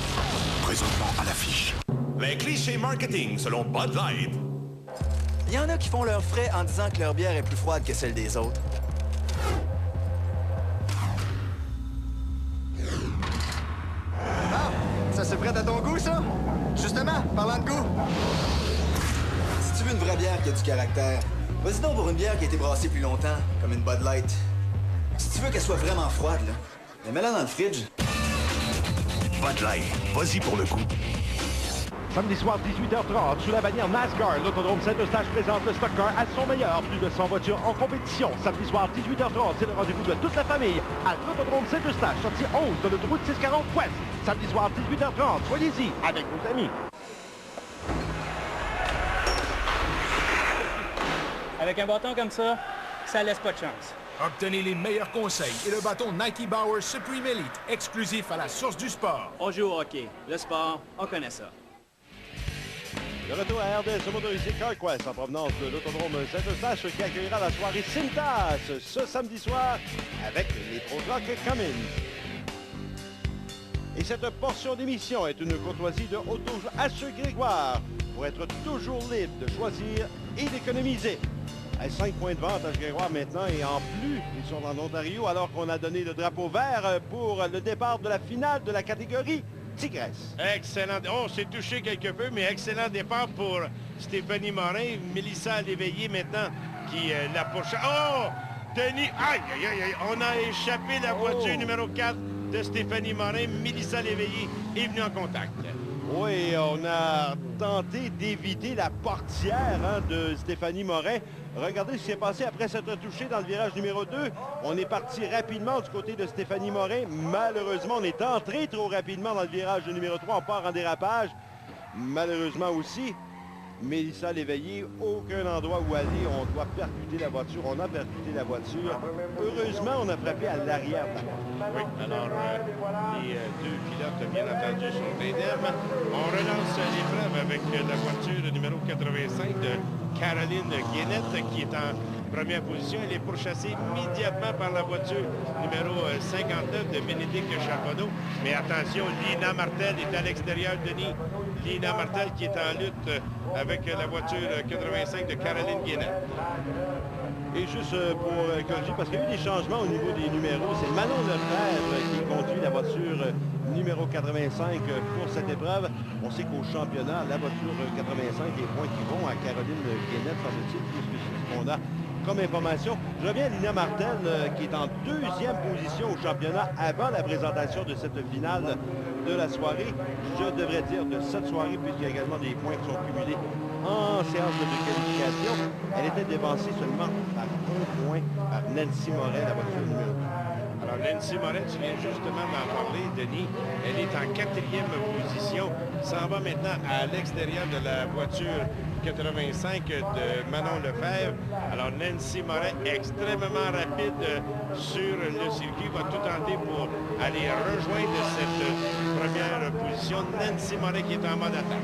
[SPEAKER 9] Présentement à l'affiche.
[SPEAKER 12] Les clichés marketing selon Bud Light.
[SPEAKER 19] Il y en a qui font leurs frais en disant que leur bière est plus froide que celle des autres. Ah! Ça se prête à ton goût, ça? Justement, parlant de goût. Si tu veux une vraie bière qui a du caractère, vas-y donc pour une bière qui a été brassée plus longtemps, comme une Bud Light. Si tu veux qu'elle soit vraiment froide, là, mets-la dans le fridge.
[SPEAKER 12] Bud Light, vas-y pour le coup.
[SPEAKER 1] Samedi soir, 18h30, sous la bannière NASCAR, l'Autodrome Saint-Eustache présente le Stock Car à son meilleur. Plus de 100 voitures en compétition. Samedi soir, 18h30, c'est le rendez-vous de toute la famille à l'Autodrome Saint-Eustache, sortie 11 de l'autoroute 640 Ouest. Samedi soir, 18h30, soyez-y avec vos amis.
[SPEAKER 18] Avec un bâton comme ça laisse pas de chance.
[SPEAKER 15] Obtenez les meilleurs conseils et le bâton Nike Bauer Supreme Elite, exclusif à la source du sport.
[SPEAKER 18] On joue au hockey. Le sport, on connaît ça.
[SPEAKER 1] Le retour à RDS motorisé CarQuest en provenance de l'Autodrome Saint-Eustache qui accueillera la soirée Cintas ce samedi soir avec les Pro Truck Cummins. Et cette portion d'émission est une courtoisie de Auto H. Grégoire pour être toujours libre de choisir et d'économiser. 5 points de vente H. Grégoire maintenant et en plus, ils sont en Ontario alors qu'on a donné le drapeau vert pour le départ de la finale de la catégorie Tigresse.
[SPEAKER 2] Excellent. On s'est touché quelque peu, mais excellent départ pour Stéphanie Morin. Mélissa Léveillé maintenant qui la pourchasse. Oh! Denis! Aïe, aïe, aïe, aïe! On a échappé la voiture numéro 4 de Stéphanie Morin. Mélissa Léveillé est venue en contact.
[SPEAKER 1] Oui, on a tenté d'éviter la portière de Stéphanie Morin. Regardez ce qui s'est passé après s'être touché dans le virage numéro 2. On est parti rapidement du côté de Stéphanie Morin. Malheureusement, on est entré trop rapidement dans le virage numéro 3. On part en dérapage. Malheureusement aussi, Mélissa Léveillé, aucun endroit où aller. On doit percuter la voiture. On a percuté la voiture. Heureusement, on a frappé à l'arrière.
[SPEAKER 2] Oui, alors les deux pilotes, bien entendu, sont indemnes. On relance l'épreuve avec la voiture numéro 85 de Caroline Guénette qui est en première position. Elle est pourchassée immédiatement par la voiture numéro 59 de Bénédicte Charbonneau. Mais attention, Lina Martel est à l'extérieur, Denis. Lina Martel qui est en lutte avec la voiture 85 de Caroline Guénette.
[SPEAKER 1] Et juste pour corriger, parce qu'il y a eu des changements au niveau des numéros, c'est Manon Lefebvre qui conduit la voiture numéro 85 pour cette épreuve. On sait qu'au championnat, la voiture 85, les points qui vont à Caroline Guénette, semble-t-il, puisque c'est ce qu'on a comme information. Je reviens à Lina Martel, qui est en deuxième position au championnat avant la présentation de cette finale de la soirée. Je devrais dire de cette soirée, puisqu'il y a également des points qui sont cumulés en séance de qualification. Elle était dévancée seulement par 1 point par Nancy Moret, la voiture numéro 2.
[SPEAKER 2] Alors Alors, Nancy Moret, tu viens justement d'en parler, Denis. Elle est en 4e position. S'en va maintenant à l'extérieur de la voiture 85 de Manon Lefebvre. Alors, Nancy Moret, extrêmement rapide sur le circuit, va tout tenter pour aller rejoindre cette première position. Nancy Moret qui est en mode attaque.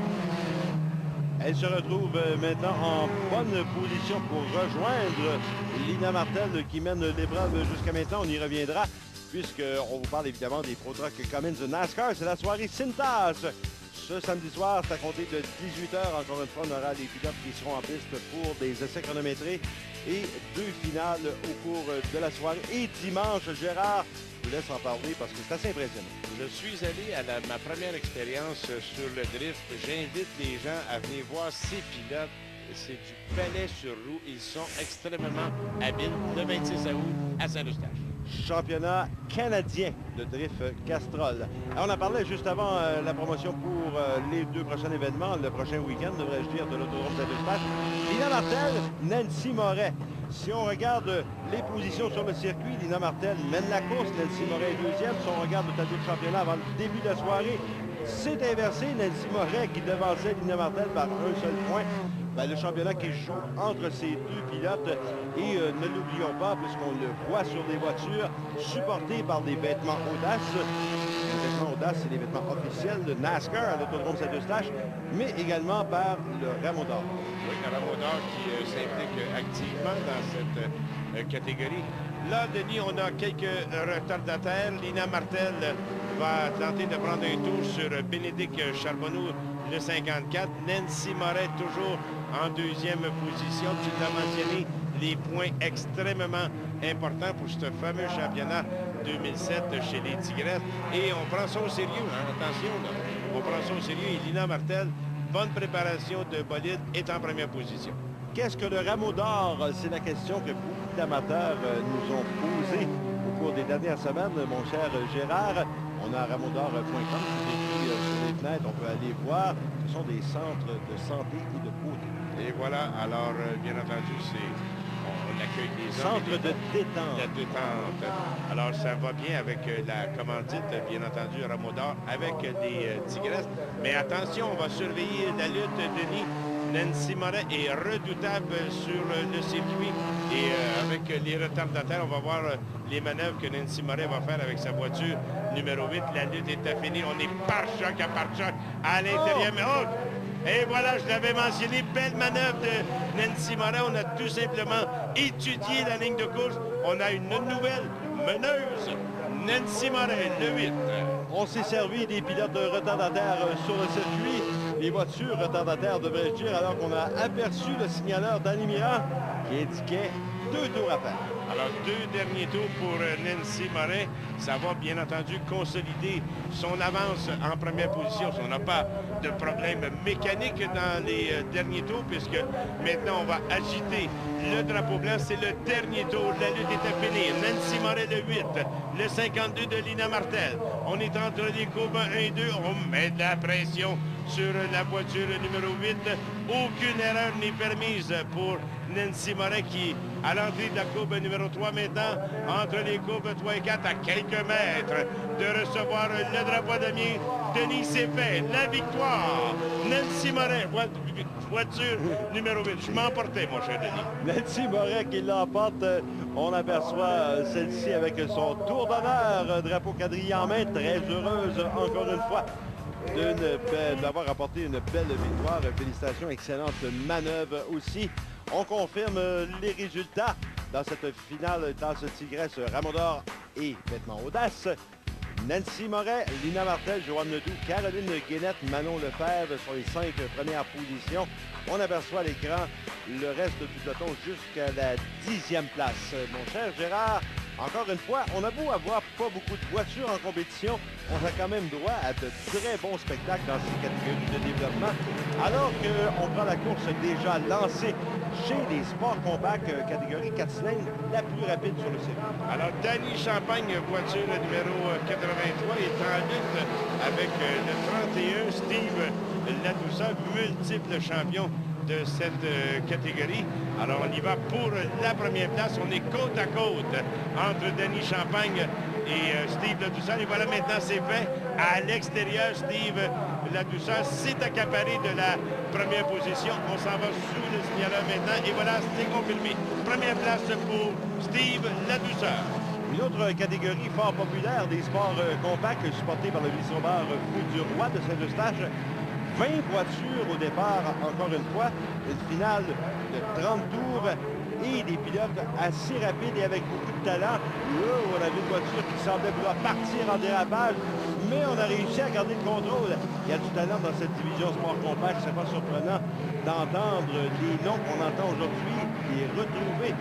[SPEAKER 1] Elle se retrouve maintenant en bonne position pour rejoindre Lina Martel qui mène l'épreuve jusqu'à maintenant. On y reviendra puisqu'on vous parle évidemment des Pro Truck Cummins NASCAR. C'est la soirée Cintas. Ce samedi soir, c'est à compter de 18h. Encore une fois, on aura les pilotes qui seront en piste pour des essais chronométrés et 2 finales au cours de la soirée. Et dimanche, Gérard, je vous laisse en parler parce que c'est assez impressionnant.
[SPEAKER 2] Je suis allé à ma première expérience sur le drift. J'invite les gens à venir voir ces pilotes. C'est du balai sur roue. Ils sont extrêmement habiles. Le 26 août à Saint-Eustache.
[SPEAKER 1] Championnat canadien de drift Castrol. Alors, on en parlait juste avant la promotion pour les 2 prochains événements, le prochain week-end, devrais-je dire, de l'autodrome Saint-Eustache. Lina Martel, Nancy Moret. Si on regarde les positions sur le circuit, Lina Martel mène la course, Nancy Moret est 2e. Si on regarde le tableau de championnat avant le début de la soirée, c'est inversé. Nancy Moret qui devançait Lina Martel par un seul point. Ben, le championnat qui joue entre ces 2 pilotes. Et ne l'oublions pas, puisqu'on le voit sur des voitures supportées par des vêtements Audace. Les vêtements Audace, c'est les vêtements officiels de NASCAR à l'autodrome Saint-Eustache, mais également par le Rameau d'Or.
[SPEAKER 2] Oui, le Rameau d'Or qui s'implique activement dans cette catégorie. Là, Denis, on a quelques retardataires. Lina Martel va tenter de prendre un tour sur Bénédicte Charbonneau, le 54. Nancy Moret, toujours en 2e position. Tu l'as mentionné, les points extrêmement importants pour ce fameux championnat 2007 chez les Tigresses. Et on prend ça au sérieux, hein? Attention, là. On prend ça au sérieux. Et Lina Martel, bonne préparation de bolide, est en première position.
[SPEAKER 1] Qu'est-ce que le Rameau d'Or? C'est la question que beaucoup d'amateurs nous ont posée au cours des dernières semaines, mon cher Gérard. On a rameaudor.com qui est écrit sur les fenêtres. On peut aller voir. Ce sont des centres de santé et de beauté.
[SPEAKER 2] Et voilà. Alors, bien entendu, on accueille des
[SPEAKER 1] centres de détente.
[SPEAKER 2] De détente. Alors, ça va bien avec la commandite, bien entendu, Rameau d'Or, avec des Tigresses. Mais attention, on va surveiller la lutte, Denis. Nancy Moret est redoutable sur le circuit et avec les retardataires, on va voir les manœuvres que Nancy Moret va faire avec sa voiture numéro 8. La lutte est finie. On est par choc à l'intérieur. Mais et voilà, je l'avais mentionné, belle manœuvre de Nancy Moret. On a tout simplement étudié la ligne de course. On a une nouvelle meneuse, Nancy Moret, le 8.
[SPEAKER 1] On s'est servi des pilotes retardataires sur le circuit. Les voitures retardataires, devrais-je dire, alors qu'on a aperçu le signaleur Danny Mirand qui indiquait 2 tours à faire.
[SPEAKER 2] Alors, 2 derniers tours pour Nancy Moret. Ça va, bien entendu, consolider son avance en première position. On n'a pas de problème mécanique dans les derniers tours, puisque maintenant, on va agiter le drapeau blanc. C'est le dernier tour. La lutte est à finir. Nancy Moret, le 8. Le 52 de Lina Martel. On est entre les courbes 1 et 2. On met de la pression sur la voiture numéro 8. Aucune erreur n'est permise pour Nancy Moret qui, à l'entrée de la courbe numéro 3 maintenant, entre les courbes 3 et 4, à quelques mètres de recevoir le drapeau d'Amiens. Denis, c'est fait. La victoire. Nancy Moret, voiture numéro 8. Je m'emportais, mon cher Denis.
[SPEAKER 1] Nancy Moret qui l'emporte. On aperçoit celle-ci avec son tour d'honneur. Drapeau quadrillé en main. Très heureuse, encore une fois, d'avoir apporté une belle victoire. Félicitations, excellente manœuvre aussi. On confirme les résultats dans cette finale dans ce Tigresse Rameau d'Or et vêtements Audace. Nancy Moret, Lina Martel, Joanne Ledoux, Caroline Guénette, Manon Lefebvre sont les 5 premières positions. On aperçoit à l'écran le reste du peloton jusqu'à la 10e place. Mon cher Gérard, encore une fois, on a beau avoir pas beaucoup de voitures en compétition, on a quand même droit à de très bons spectacles dans ces catégories de développement. Alors qu'on prend la course déjà lancée chez les sports compacts catégorie 4 cylindres, la plus rapide sur le circuit.
[SPEAKER 2] Alors, Danny Champagne, voiture numéro 83, est en lutte avec le 31, Steve Ladouceur, multiple champion de cette catégorie. Alors, on y va pour la première place. On est côte à côte entre Danny Champagne et Steve Ladouceur. Et voilà, maintenant, c'est fait. À l'extérieur, Steve Ladouceur s'est accaparé de la première position. On s'en va sous le signaleur maintenant. Et voilà, c'est confirmé. Première place pour Steve Ladouceur.
[SPEAKER 1] Une autre catégorie fort populaire des sports compacts supportés par le Vissobar Fou du Roi de Saint-Eustache. 20 voitures au départ, encore une fois. Une finale de 30 tours et des pilotes assez rapides et avec beaucoup de talent. Là, on a vu une voiture qui semblait vouloir partir en dérapage, mais on a réussi à garder le contrôle. Il y a du talent dans cette division sport compact. C'est pas surprenant d'entendre les noms qu'on entend aujourd'hui et retrouver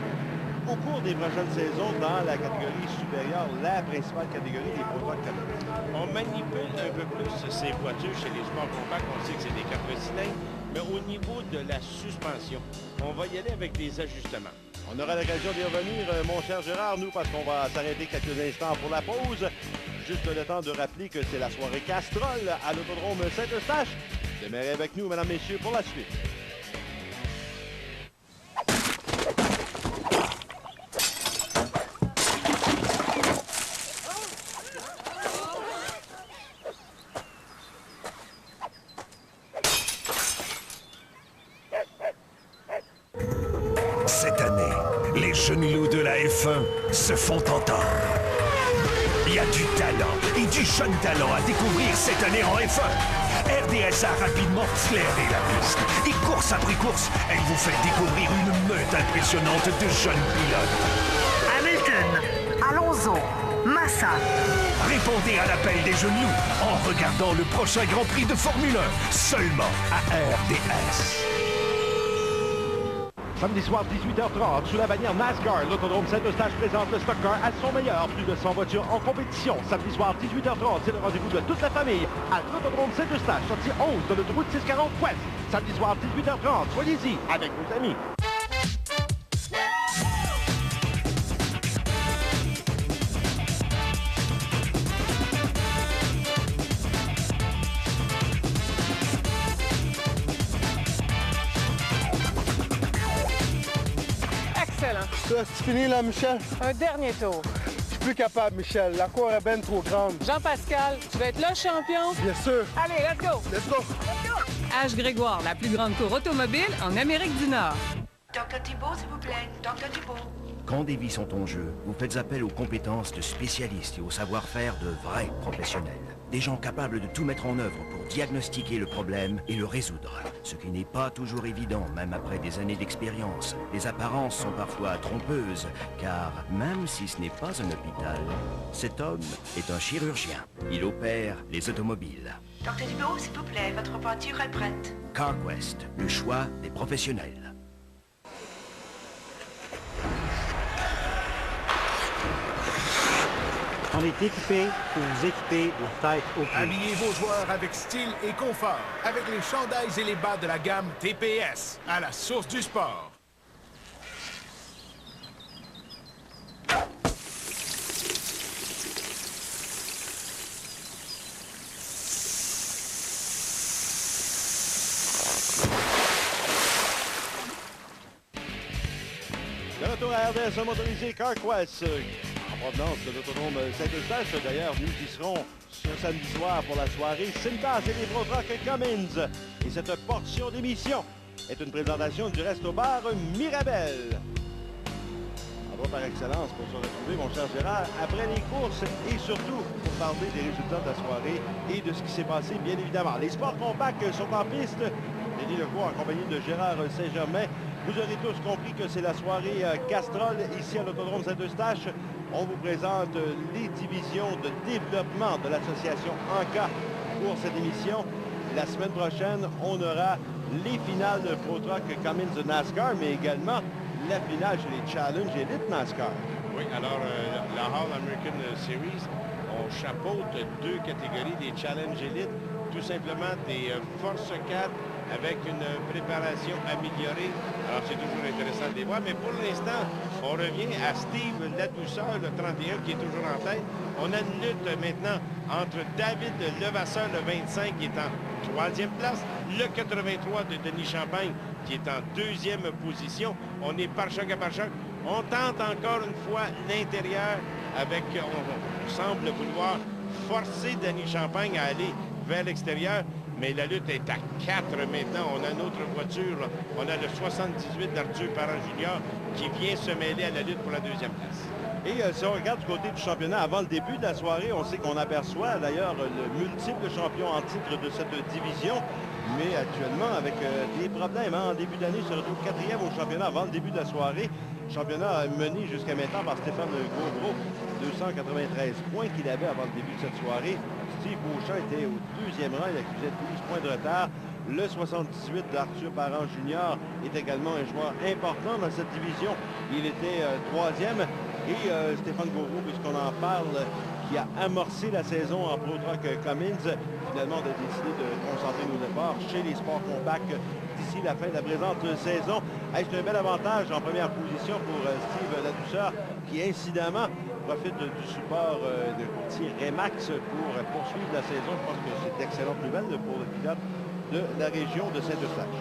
[SPEAKER 1] au cours des prochaines saisons dans la catégorie supérieure, la principale catégorie des Pro Truck Canada.
[SPEAKER 2] On manipule un peu plus ces voitures chez les sports compacts. On sait que c'est des 4 cylindres, mais au niveau de la suspension, on va y aller avec des ajustements.
[SPEAKER 1] On aura l'occasion d'y revenir, mon cher Gérard, nous, parce qu'on va s'arrêter quelques instants pour la pause. Juste le temps de rappeler que c'est la soirée Castrol à l'Autodrome Saint-Eustache. Demeurez avec nous, mesdames, messieurs, pour la suite.
[SPEAKER 12] Cette année, les jeunes loups de la F1 se font entendre. Il y a du talent et du jeune talent à découvrir cette année en F1. RDS a rapidement flairé la piste. Et course après course, elle vous fait découvrir une meute impressionnante de jeunes pilotes.
[SPEAKER 13] Hamilton, Alonso, Massa.
[SPEAKER 12] Répondez à l'appel des jeunes loups en regardant le prochain Grand Prix de Formule 1, seulement à RDS.
[SPEAKER 1] Samedi soir, 18h30, sous la bannière NASCAR, l'Autodrome Saint-Eustache présente le Stock Car à son meilleur. Plus de 100 voitures en compétition. Samedi soir, 18h30, c'est le rendez-vous de toute la famille à l'Autodrome Saint-Eustache, sortie 11 de l'autoroute 640 Ouest. Samedi soir, 18h30, soyez-y avec vos amis.
[SPEAKER 3] C'est fini là, Michel?
[SPEAKER 4] Un dernier tour.
[SPEAKER 3] Je suis plus capable, Michel. La cour est ben trop grande.
[SPEAKER 4] Jean-Pascal, tu vas être le champion?
[SPEAKER 3] Bien sûr.
[SPEAKER 4] Allez, let's go!
[SPEAKER 3] Let's go!
[SPEAKER 5] H. Grégoire, la plus grande cour automobile en Amérique du Nord.
[SPEAKER 6] Dr Thibault, s'il vous plaît. Dr Thibault.
[SPEAKER 7] Quand des vies sont en jeu, vous faites appel aux compétences de spécialistes et au savoir-faire de vrais professionnels. Des gens capables de tout mettre en œuvre pour diagnostiquer le problème et le résoudre. Ce qui n'est pas toujours évident, même après des années d'expérience. Les apparences sont parfois trompeuses, car même si ce n'est pas un hôpital, cet homme est un chirurgien. Il opère les automobiles.
[SPEAKER 6] Dr Thibault, s'il vous plaît. Votre voiture est prête.
[SPEAKER 7] CarQuest, le choix des professionnels.
[SPEAKER 20] On est équipé pour vous équiper la tête au pied.
[SPEAKER 15] Habillez vos joueurs avec style et confort, avec les chandails et les bas de la gamme TPS, à la source du sport.
[SPEAKER 1] De retour à RDS motorisé CarQuest. En provenance de l'Autodrome Saint-Eustache. D'ailleurs, nous y serons ce samedi soir pour la soirée Cintas et les Pro Truck Cummins. Et cette portion d'émission est une présentation du resto-bar Mirabelle. Endroit par excellence pour se retrouver, mon cher Gérard, après les courses et surtout pour parler des résultats de la soirée et de ce qui s'est passé, bien évidemment. Les sports compacts sont en piste. Denis Lecourt en compagnie de Gérard Saint-Germain. Vous aurez tous compris que c'est la soirée Castrol ici à l'Autodrome Saint-Eustache. On vous présente les divisions de développement de l'association ANCA pour cette émission. La semaine prochaine, on aura les finales de Pro Truck Cummins de NASCAR, mais également la finale chez les Challenge Elite NASCAR.
[SPEAKER 2] Oui, alors la All American Series, on chapeaute deux catégories des Challenge Elite, tout simplement des Force 4 avec une préparation améliorée. Alors, c'est toujours intéressant de les voir. Mais pour l'instant, on revient à Steve Ladouceur, le 31, qui est toujours en tête. On a une lutte maintenant entre David Levasseur, le 25, qui est en 3e place, le 83 de Denis Champagne, qui est en 2e position. On est par choc à par choc. On tente encore une fois l'intérieur On semble vouloir forcer Danny Champagne à aller vers l'extérieur, mais la lutte est à 4 maintenant. On a une autre voiture, là. On a le 78 d'Arthur Parent Junior qui vient se mêler à la lutte pour la deuxième place.
[SPEAKER 1] Et si on regarde du côté du championnat, avant le début de la soirée, on sait qu'on aperçoit d'ailleurs le multiple champion en titre de cette division. Mais actuellement, avec des problèmes, en début d'année, il se retrouve 4e au championnat avant le début de la soirée. Le championnat mené jusqu'à maintenant par Stéphane Gauvreau, 293 points qu'il avait avant le début de cette soirée. Steve Beauchamp était au 2e rang, il accusait 12 points de retard. Le 78 d'Arthur Parent Junior est également un joueur important dans cette division. Il était 3e. Et Stéphane Gauvreau, puisqu'on en parle, qui a amorcé la saison en Pro Truck Cummins, finalement, on a décidé de concentrer nos efforts chez les sports compacts d'ici la fin de la présente saison. Hey, c'est un bel avantage en première position pour Steve Ladouceur, qui incidemment profite du support de courtier Remax pour poursuivre la saison. Je pense que c'est d'excellentes nouvelles pour le pilote de la région de Saint-Eustache.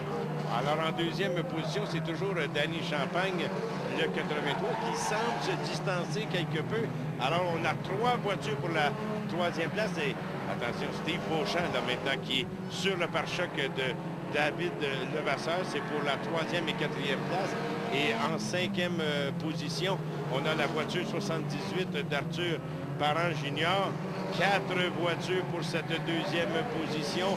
[SPEAKER 2] Alors, en deuxième position, c'est toujours Danny Champagne, le 83, qui semble se distancer quelque peu. Alors, on a 3 voitures pour la 3e place. Et attention, Steve Beauchamp, là, maintenant, qui est sur le pare-choc de David Levasseur. C'est pour la 3e et 4e place. Et en 5e position, on a la voiture 78 d'Arthur Parent Junior. 4 voitures pour cette 2e position.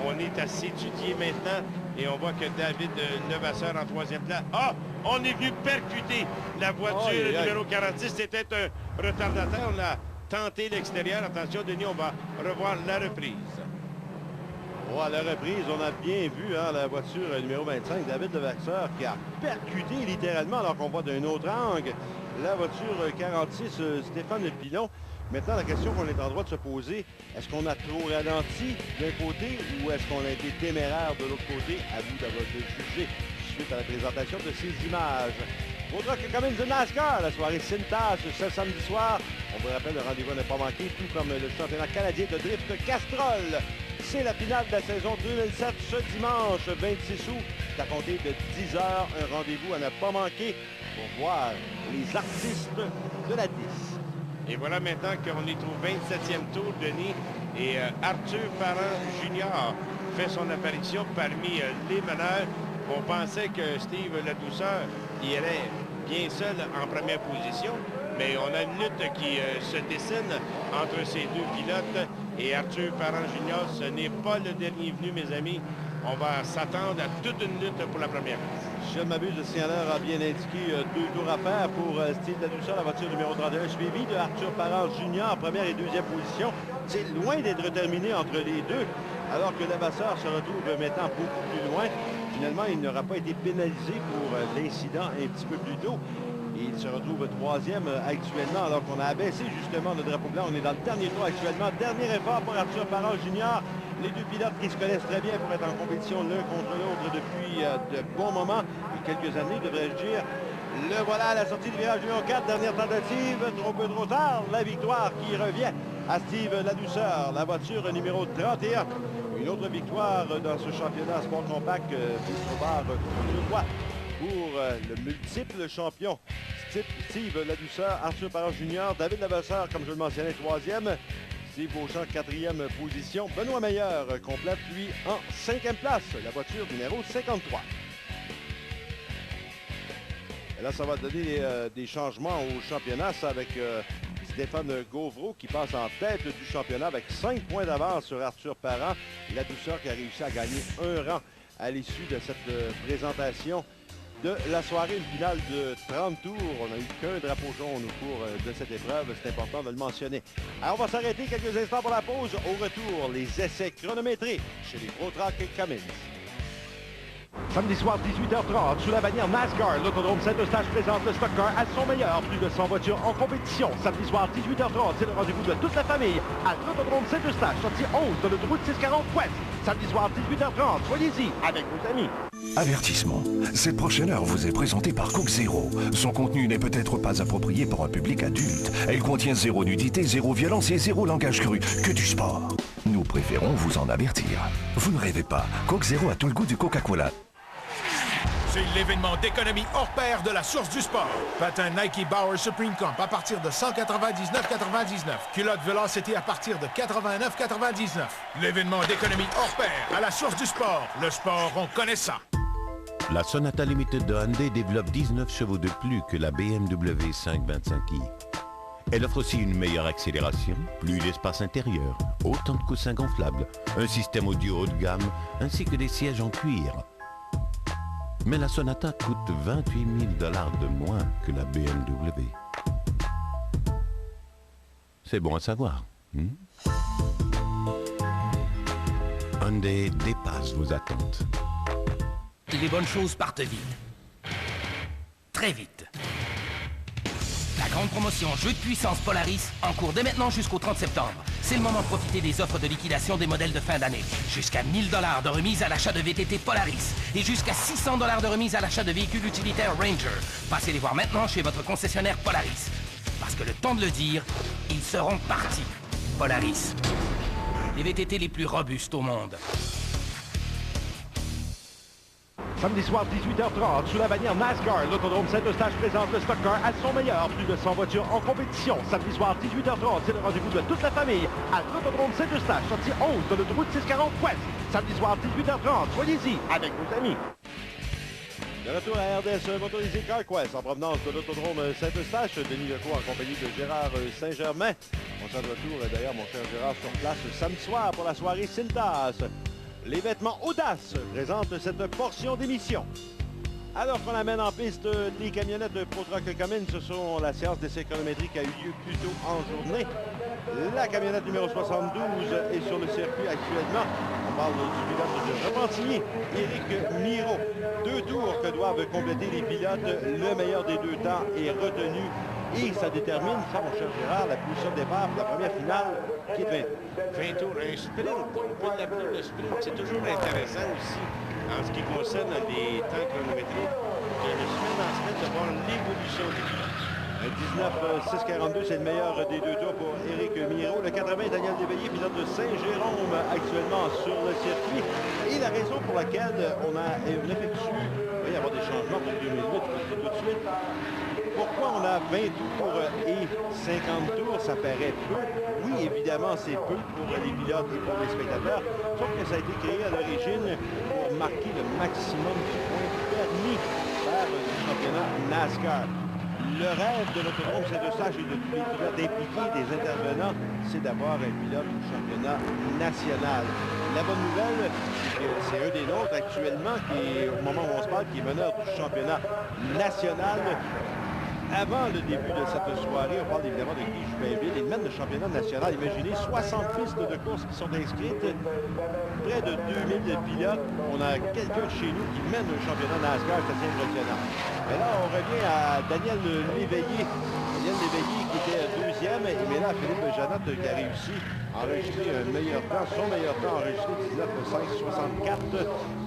[SPEAKER 2] On est à s'étudier maintenant. Et on voit que David Levasseur en 3e place. Ah! On est venu percuter la voiture numéro 46. C'était un retardataire. On a tenté l'extérieur. Attention, Denis, on va revoir la reprise.
[SPEAKER 1] Oh, à la reprise, on a bien vu la voiture numéro 25, David Levasseur, qui a percuté littéralement, alors qu'on voit d'un autre angle la voiture 46, Stéphane Pilon. Maintenant, la question qu'on est en droit de se poser, est-ce qu'on a trop ralenti d'un côté ou est-ce qu'on a été téméraire de l'autre côté? À vous d'avoir jugé suite à la présentation de ces images. Autre que comme une NASCAR, la soirée Cintas ce samedi soir. On vous rappelle, le rendez-vous n'est pas manqué, tout comme le championnat canadien de drift Castrol. C'est la finale de la saison 2007 ce dimanche 26 août. C'est à compter de 10h, un rendez-vous à ne pas manquer pour voir les artistes de la 10.
[SPEAKER 2] Et voilà maintenant qu'on est au 27e tour, Denis. Et Arthur Parent Junior fait son apparition parmi les meneurs. On pensait que Steve Ladouceur irait bien seul en première position. Mais on a une lutte qui se dessine entre ces deux pilotes. Et Arthur Parent Junior, ce n'est pas le dernier venu, mes amis. On va s'attendre à toute une lutte pour la première place.
[SPEAKER 1] Si je ne m'abuse, le signaleur a bien indiqué 2 tours à faire pour Steve Ladouceur, la voiture numéro 31, suivie de Arthur Parent Junior en première et deuxième position. C'est loin d'être terminé entre les deux, alors que Levasseur se retrouve maintenant beaucoup plus loin. Finalement, il n'aura pas été pénalisé pour l'incident un petit peu plus tôt. Et il se retrouve 3e actuellement, alors qu'on a abaissé justement le drapeau blanc. On est dans le dernier tour actuellement. Dernier effort pour Arthur Parent Junior. Les deux pilotes qui se connaissent très bien pour être en compétition l'un contre l'autre depuis de bons moments et quelques années, devrais-je dire. Le voilà à la sortie du virage numéro 4. Dernière tentative, trop peu trop tard. La victoire qui revient à Steve Ladouceur, la voiture numéro 31. Une autre victoire dans ce championnat sport compact, pour le multiple champion Steve Ladouceur, Arthur Parent Junior, David Levasseur, comme je le mentionnais, 3e. Steve Beauchamp, 4e position. Benoît Meilleur complète, lui, en 5e place, la voiture numéro 53. Et là, ça va donner des changements au championnat, ça, avec Stéphane Gauvreau qui passe en tête du championnat avec 5 points d'avance sur Arthur Parent. Ladouceur qui a réussi à gagner un rang à l'issue de cette présentation de la soirée, une finale de 30 tours. On n'a eu qu'un drapeau jaune au cours de cette épreuve. C'est important de le mentionner. Alors, on va s'arrêter quelques instants pour la pause. Au retour, les essais chronométrés chez les Pro Truck Cummins. Samedi soir, 18h30, sous la bannière NASCAR, l'autodrome Saint-Eustache présente le stock car à son meilleur. Plus de 100 voitures en compétition. Samedi soir, 18h30, c'est le rendez-vous de toute la famille à l'autodrome Saint-Eustache, sortie 11 de l'autoroute 640 Ouest. Samedi soir, 18h30, soyez-y avec vos amis.
[SPEAKER 12] Avertissement. Cette prochaine heure vous est présentée par Coke Zero. Son contenu n'est peut-être pas approprié pour un public adulte. Elle contient zéro nudité, zéro violence et zéro langage cru. Que du sport. Nous préférons vous en avertir. Vous ne rêvez pas. Coke Zero a tout le goût du Coca-Cola.
[SPEAKER 15] C'est l'événement d'économie hors pair de la source du sport. Patin Nike Bauer Supreme Comp à partir de 199,99. Culotte Velocity à partir de 89,99. L'événement d'économie hors pair à la source du sport. Le sport, on connaît ça.
[SPEAKER 21] La Sonata Limited de Hyundai développe 19 chevaux de plus que la BMW 525i. Elle offre aussi une meilleure accélération, plus d'espace intérieur, autant de coussins gonflables, un système audio haut de gamme, ainsi que des sièges en cuir. Mais la Sonata coûte 28 000 $ de moins que la BMW. C'est bon à savoir. Hyundai dépasse vos attentes.
[SPEAKER 22] Les bonnes choses partent vite. Très vite. La grande promotion Jeux de puissance Polaris en cours dès maintenant jusqu'au 30 septembre. C'est le moment de profiter des offres de liquidation des modèles de fin d'année. Jusqu'à 1 000 $ de remise à l'achat de VTT Polaris et jusqu'à 600 $ de remise à l'achat de véhicules utilitaires Ranger. Passez les voir maintenant chez votre concessionnaire Polaris. Parce que le temps de le dire, ils seront partis. Polaris. Les VTT les plus robustes au monde.
[SPEAKER 1] Samedi soir, 18h30, sous la bannière NASCAR, l'Autodrome Saint-Eustache présente le Stock Car à son meilleur. Plus de 100 voitures en compétition. Samedi soir, 18h30, c'est le rendez-vous de toute la famille à l'Autodrome Saint-Eustache, sortie 11 de l'autoroute 640 Ouest. Samedi soir, 18h30, soyez-y avec vos amis. De retour à RDS motorisé CarQuest en provenance de l'Autodrome Saint-Eustache. Denis Lecourt en compagnie de Gérard Saint-Germain. On sera de retour d'ailleurs, mon cher Gérard, sur place samedi soir pour la soirée Siltas. Les vêtements Audace présentent cette portion d'émission. Alors qu'on amène en piste les camionnettes de ProTruck Cummins, ce sont la séance d'essai chronométrique qui a eu lieu plus tôt en journée. La camionnette numéro 72 est sur le circuit actuellement. On parle du pilote de Repentigny, Éric Miro. 2 tours que doivent compléter les pilotes. Le meilleur des 2 temps est retenu. Et ça détermine, ça, mon cher Gérard, la position de départ pour la première finale qui est
[SPEAKER 2] 20 tours, un sprint. On peut l'appeler le sprint. C'est toujours intéressant aussi en ce qui concerne les temps chronométriques de semaine en semaine de voir l'évolution des pilotes. 19,642, c'est le meilleur des 2 tours pour Éric Miro. Le 80, Daniel Léveillé, pilote de Saint-Jérôme, actuellement sur le circuit. Et la raison pour laquelle on effectue, il va y avoir des changements pour 2008, tout de suite. Pourquoi on a 20 tours et 50 tours, ça paraît peu. Oui, évidemment, c'est peu pour les pilotes et pour les spectateurs. Sauf que ça a été créé à l'origine pour marquer le maximum de points permis par le championnat NASCAR. Le rêve de l'Autodrome Saint-Eustache et de tous les pilotes impliqués, des intervenants, c'est d'avoir un pilote au championnat national. La bonne nouvelle, c'est que c'est un des nôtres actuellement qui est, au moment où on se parle, qui est meneur du championnat national. Avant le début de cette soirée, on parle évidemment de Guy Joubinville. Il mène le championnat national. Imaginez 60 pistes de course qui sont inscrites. Près de 2000 pilotes. On a quelqu'un chez nous qui mène le championnat NASCAR, c'est assez impressionnant. Mais là, on revient à Daniel Léveillé. Daniel Léveillé qui était 2e. Mais là, Philippe Janotte qui a réussi à enregistrer un meilleur temps. Son meilleur temps enregistré 19,564.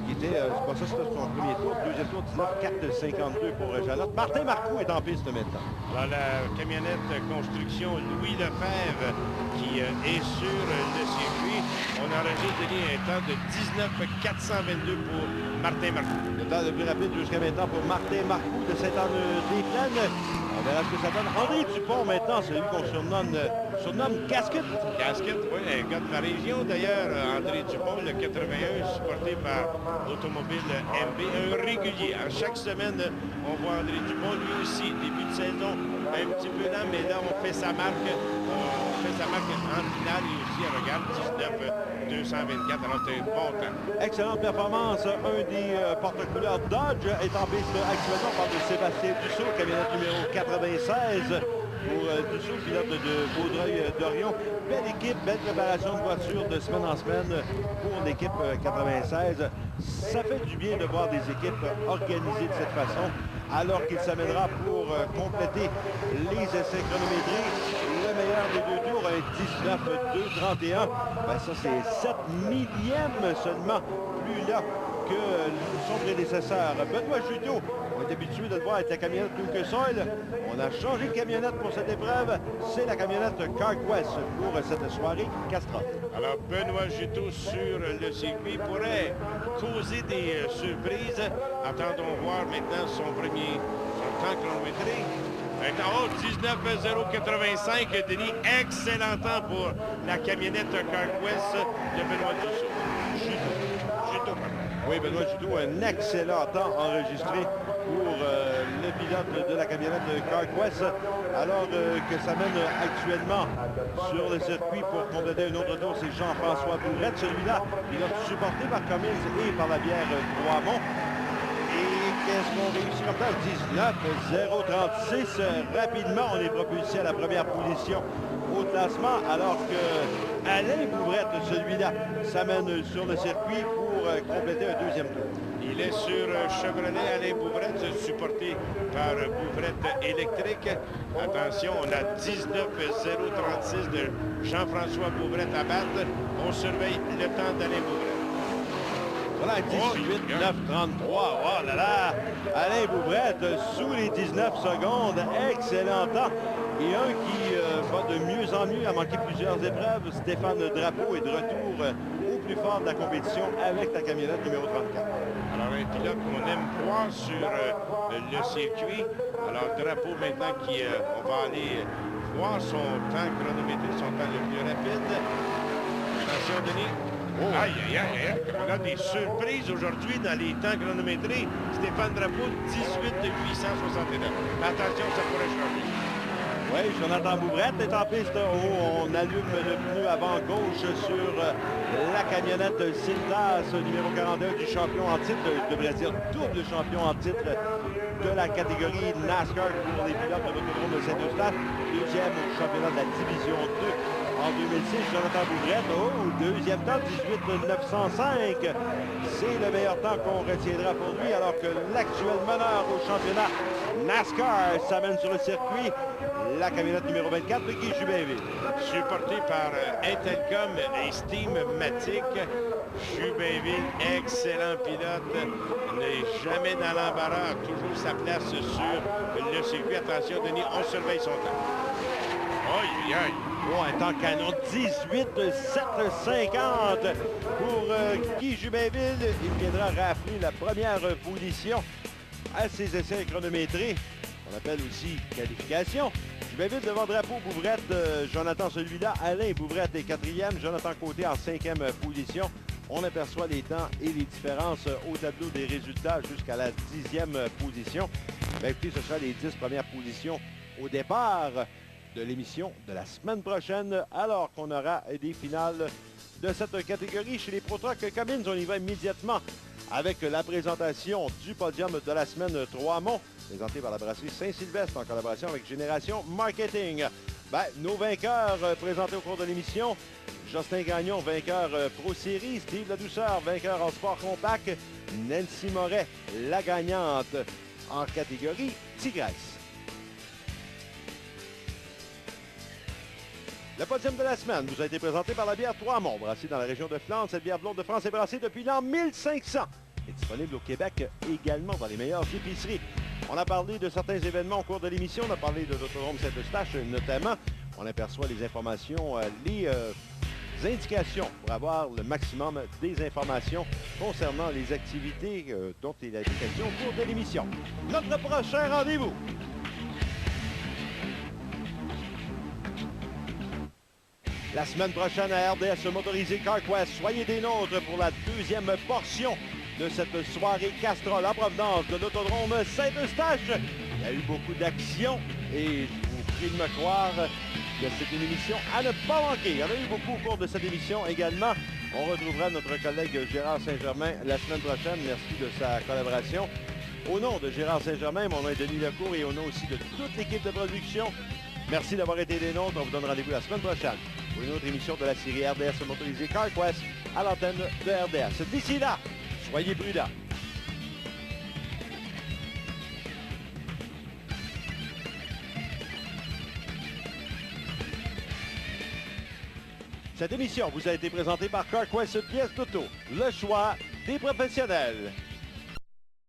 [SPEAKER 2] Qui était, c'est pas ça, c'était son premier tour. Deuxième tour, 19,452 pour Janotte. Martin Marcoux est en piste maintenant. Alors, la camionnette construction Louis Lefebvre qui est sur le circuit. On enregistre un temps de 19,422 pour Martin Marcoux.
[SPEAKER 1] Le temps le plus rapide jusqu'à maintenant pour Martin Marcoux de Saint-Anne-des-Plaines. On verra ce que ça donne. André Dupont, maintenant, c'est lui qu'on surnomme Casquette.
[SPEAKER 2] Casquette, oui, un gars de ma région d'ailleurs. André Dupont, le 81, supporté par Automobile MB, un régulier. À chaque semaine, on voit André Dupont, lui aussi, début de saison, un petit peu lent, mais là, on fait sa marque. On fait sa marque en finale et aussi, regarde, 19,224, alors c'est un bon temps.
[SPEAKER 1] Excellente performance. Un des porte-couleurs Dodge est en piste actuellement. On parle de Sébastien Dussault, camionnette numéro 96. Pour Dussault, pilote de Vaudreuil-Dorion. Belle équipe, belle préparation de voiture de semaine en semaine pour l'équipe 96. Ça fait du bien de voir des équipes organisées de cette façon, alors qu'il s'amènera pour compléter les essais chronométriques. Le meilleur des 2 tours, un 19,231. Ben ça, c'est 7 millièmes seulement plus là que son prédécesseur. Benoît Juteau, on est habitué de le voir avec la camionnette Lucas Oil. On a changé de camionnette pour cette épreuve. C'est la camionnette CarQuest pour cette soirée Castrol.
[SPEAKER 2] Alors, Benoît Juteau sur le circuit pourrait causer des surprises. Attendons voir maintenant son temps chronométré. Oh, 19.085, Denis. Excellent temps pour la camionnette CarQuest de Benoît Juteau.
[SPEAKER 1] Oui, Benoît Juteau, un excellent temps enregistré pour le pilote de la camionnette CarQuest, alors que ça mène actuellement sur le circuit pour compléter un autre tour, c'est Jean-François Bourrette. Celui-là, il a supporté par Cummins et par la bière Trois-Monts. Et qu'est-ce qu'on réussit comme temps? 19.036. Rapidement, on est propulsé à la première position au classement, alors que Alain Bouvrette, celui-là, s'amène sur le circuit pour compléter un deuxième tour.
[SPEAKER 2] Il est sur Chevrolet, Alain Bouvrette, supporté par Bouvrette électrique. Attention, on a 19.036 de Jean-François Bouvrette à battre. On surveille le temps d'Alain Bouvrette.
[SPEAKER 1] Voilà, 18.933. Oh là là! Alain Bouvrette sous les 19 secondes. Excellent temps. Et un qui va de mieux en mieux, a manqué plusieurs épreuves. Stéphane Drapeau est de retour au plus fort de la compétition avec la camionnette numéro 34.
[SPEAKER 2] Alors, un pilote qu'on aime voir sur le circuit. Alors, Drapeau maintenant qui, on va aller voir son temps chronométré, son temps le plus rapide. Attention, Denis. Oh. Aïe, aïe, aïe, aïe. On a des surprises aujourd'hui dans les temps chronométrés. Stéphane Drapeau, 18.869. Attention, ça pourrait changer.
[SPEAKER 1] Oui, Jonathan Bouvrette est en piste. Oh, on allume le pneu avant gauche sur la camionnette Cintas, numéro 41 du champion en titre, je devrais dire double champion en titre de la catégorie NASCAR pour les pilotes de l'autodrome de Saint-Eustache. Deuxième au championnat de la division 2. En 2006, Jonathan Bouvrette, deuxième temps, 18.905. C'est le meilleur temps qu'on retiendra pour lui, alors que l'actuel meneur au championnat NASCAR s'amène sur le circuit. La camionnette numéro 24 de Guy Jubinville.
[SPEAKER 2] Supporté par Intelcom et Steam-Matic. Jubinville, excellent pilote, n'est jamais dans l'embarras, toujours sa place sur le circuit. Attention, Denis, on surveille son temps. Aïe, aïe.
[SPEAKER 1] Oh, un temps canon, 18.750 pour Guy Jubinville. Il viendra rafler la première position à ses essais chronométrés. On appelle aussi qualification. Jubinville devant Drapeau, Bouvrette, Jonathan celui-là, Alain Bouvrette est quatrième, Jonathan Côté en cinquième position. On aperçoit les temps et les différences au tableau des résultats jusqu'à la 10e position. Bien, écoutez, ce sera les 10 premières positions au départ de l'émission de la semaine prochaine, alors qu'on aura des finales de cette catégorie chez les Pro Truck Cummins. On y va immédiatement avec la présentation du podium de la semaine Trois-Monts, présenté par la brasserie Saint-Sylvestre en collaboration avec Génération Marketing. Ben, nos vainqueurs présentés au cours de l'émission: Justin Gagnon, vainqueur Pro Série; Steve Ladouceur, vainqueur en sport compact; Nancy Moret, la gagnante en catégorie Tigresse. Le podium de la semaine vous a été présenté par la bière Trois-Monts, brassée dans la région de Flandre. Cette bière blonde de France est brassée depuis l'an 1500. Elle est disponible au Québec également dans les meilleures épiceries. On a parlé de certains événements au cours de l'émission. On a parlé de l'autodrome Saint-Eustache notamment. On aperçoit les informations, les indications pour avoir le maximum des informations concernant les activités dont il a été question au cours de l'émission. Notre prochain rendez-vous. La semaine prochaine à RDS Motorisé CarQuest. Soyez des nôtres pour la deuxième portion de cette soirée Castrol en provenance de l'autodrome Saint-Eustache. Il y a eu beaucoup d'action et je vous prie de me croire que c'est une émission à ne pas manquer. Il y en a eu beaucoup au cours de cette émission également. On retrouvera notre collègue Gérard Saint-Germain la semaine prochaine. Merci de sa collaboration. Au nom de Gérard Saint-Germain, mon nom est Denis Lecourt et au nom aussi de toute l'équipe de production, merci d'avoir été des nôtres. On vous donne rendez-vous la semaine prochaine pour une autre émission de la série RDS Motorisé CarQuest à l'antenne de RDS. D'ici là, soyez prudents. Cette émission vous a été présentée par CarQuest Pièces d'auto, le choix des professionnels.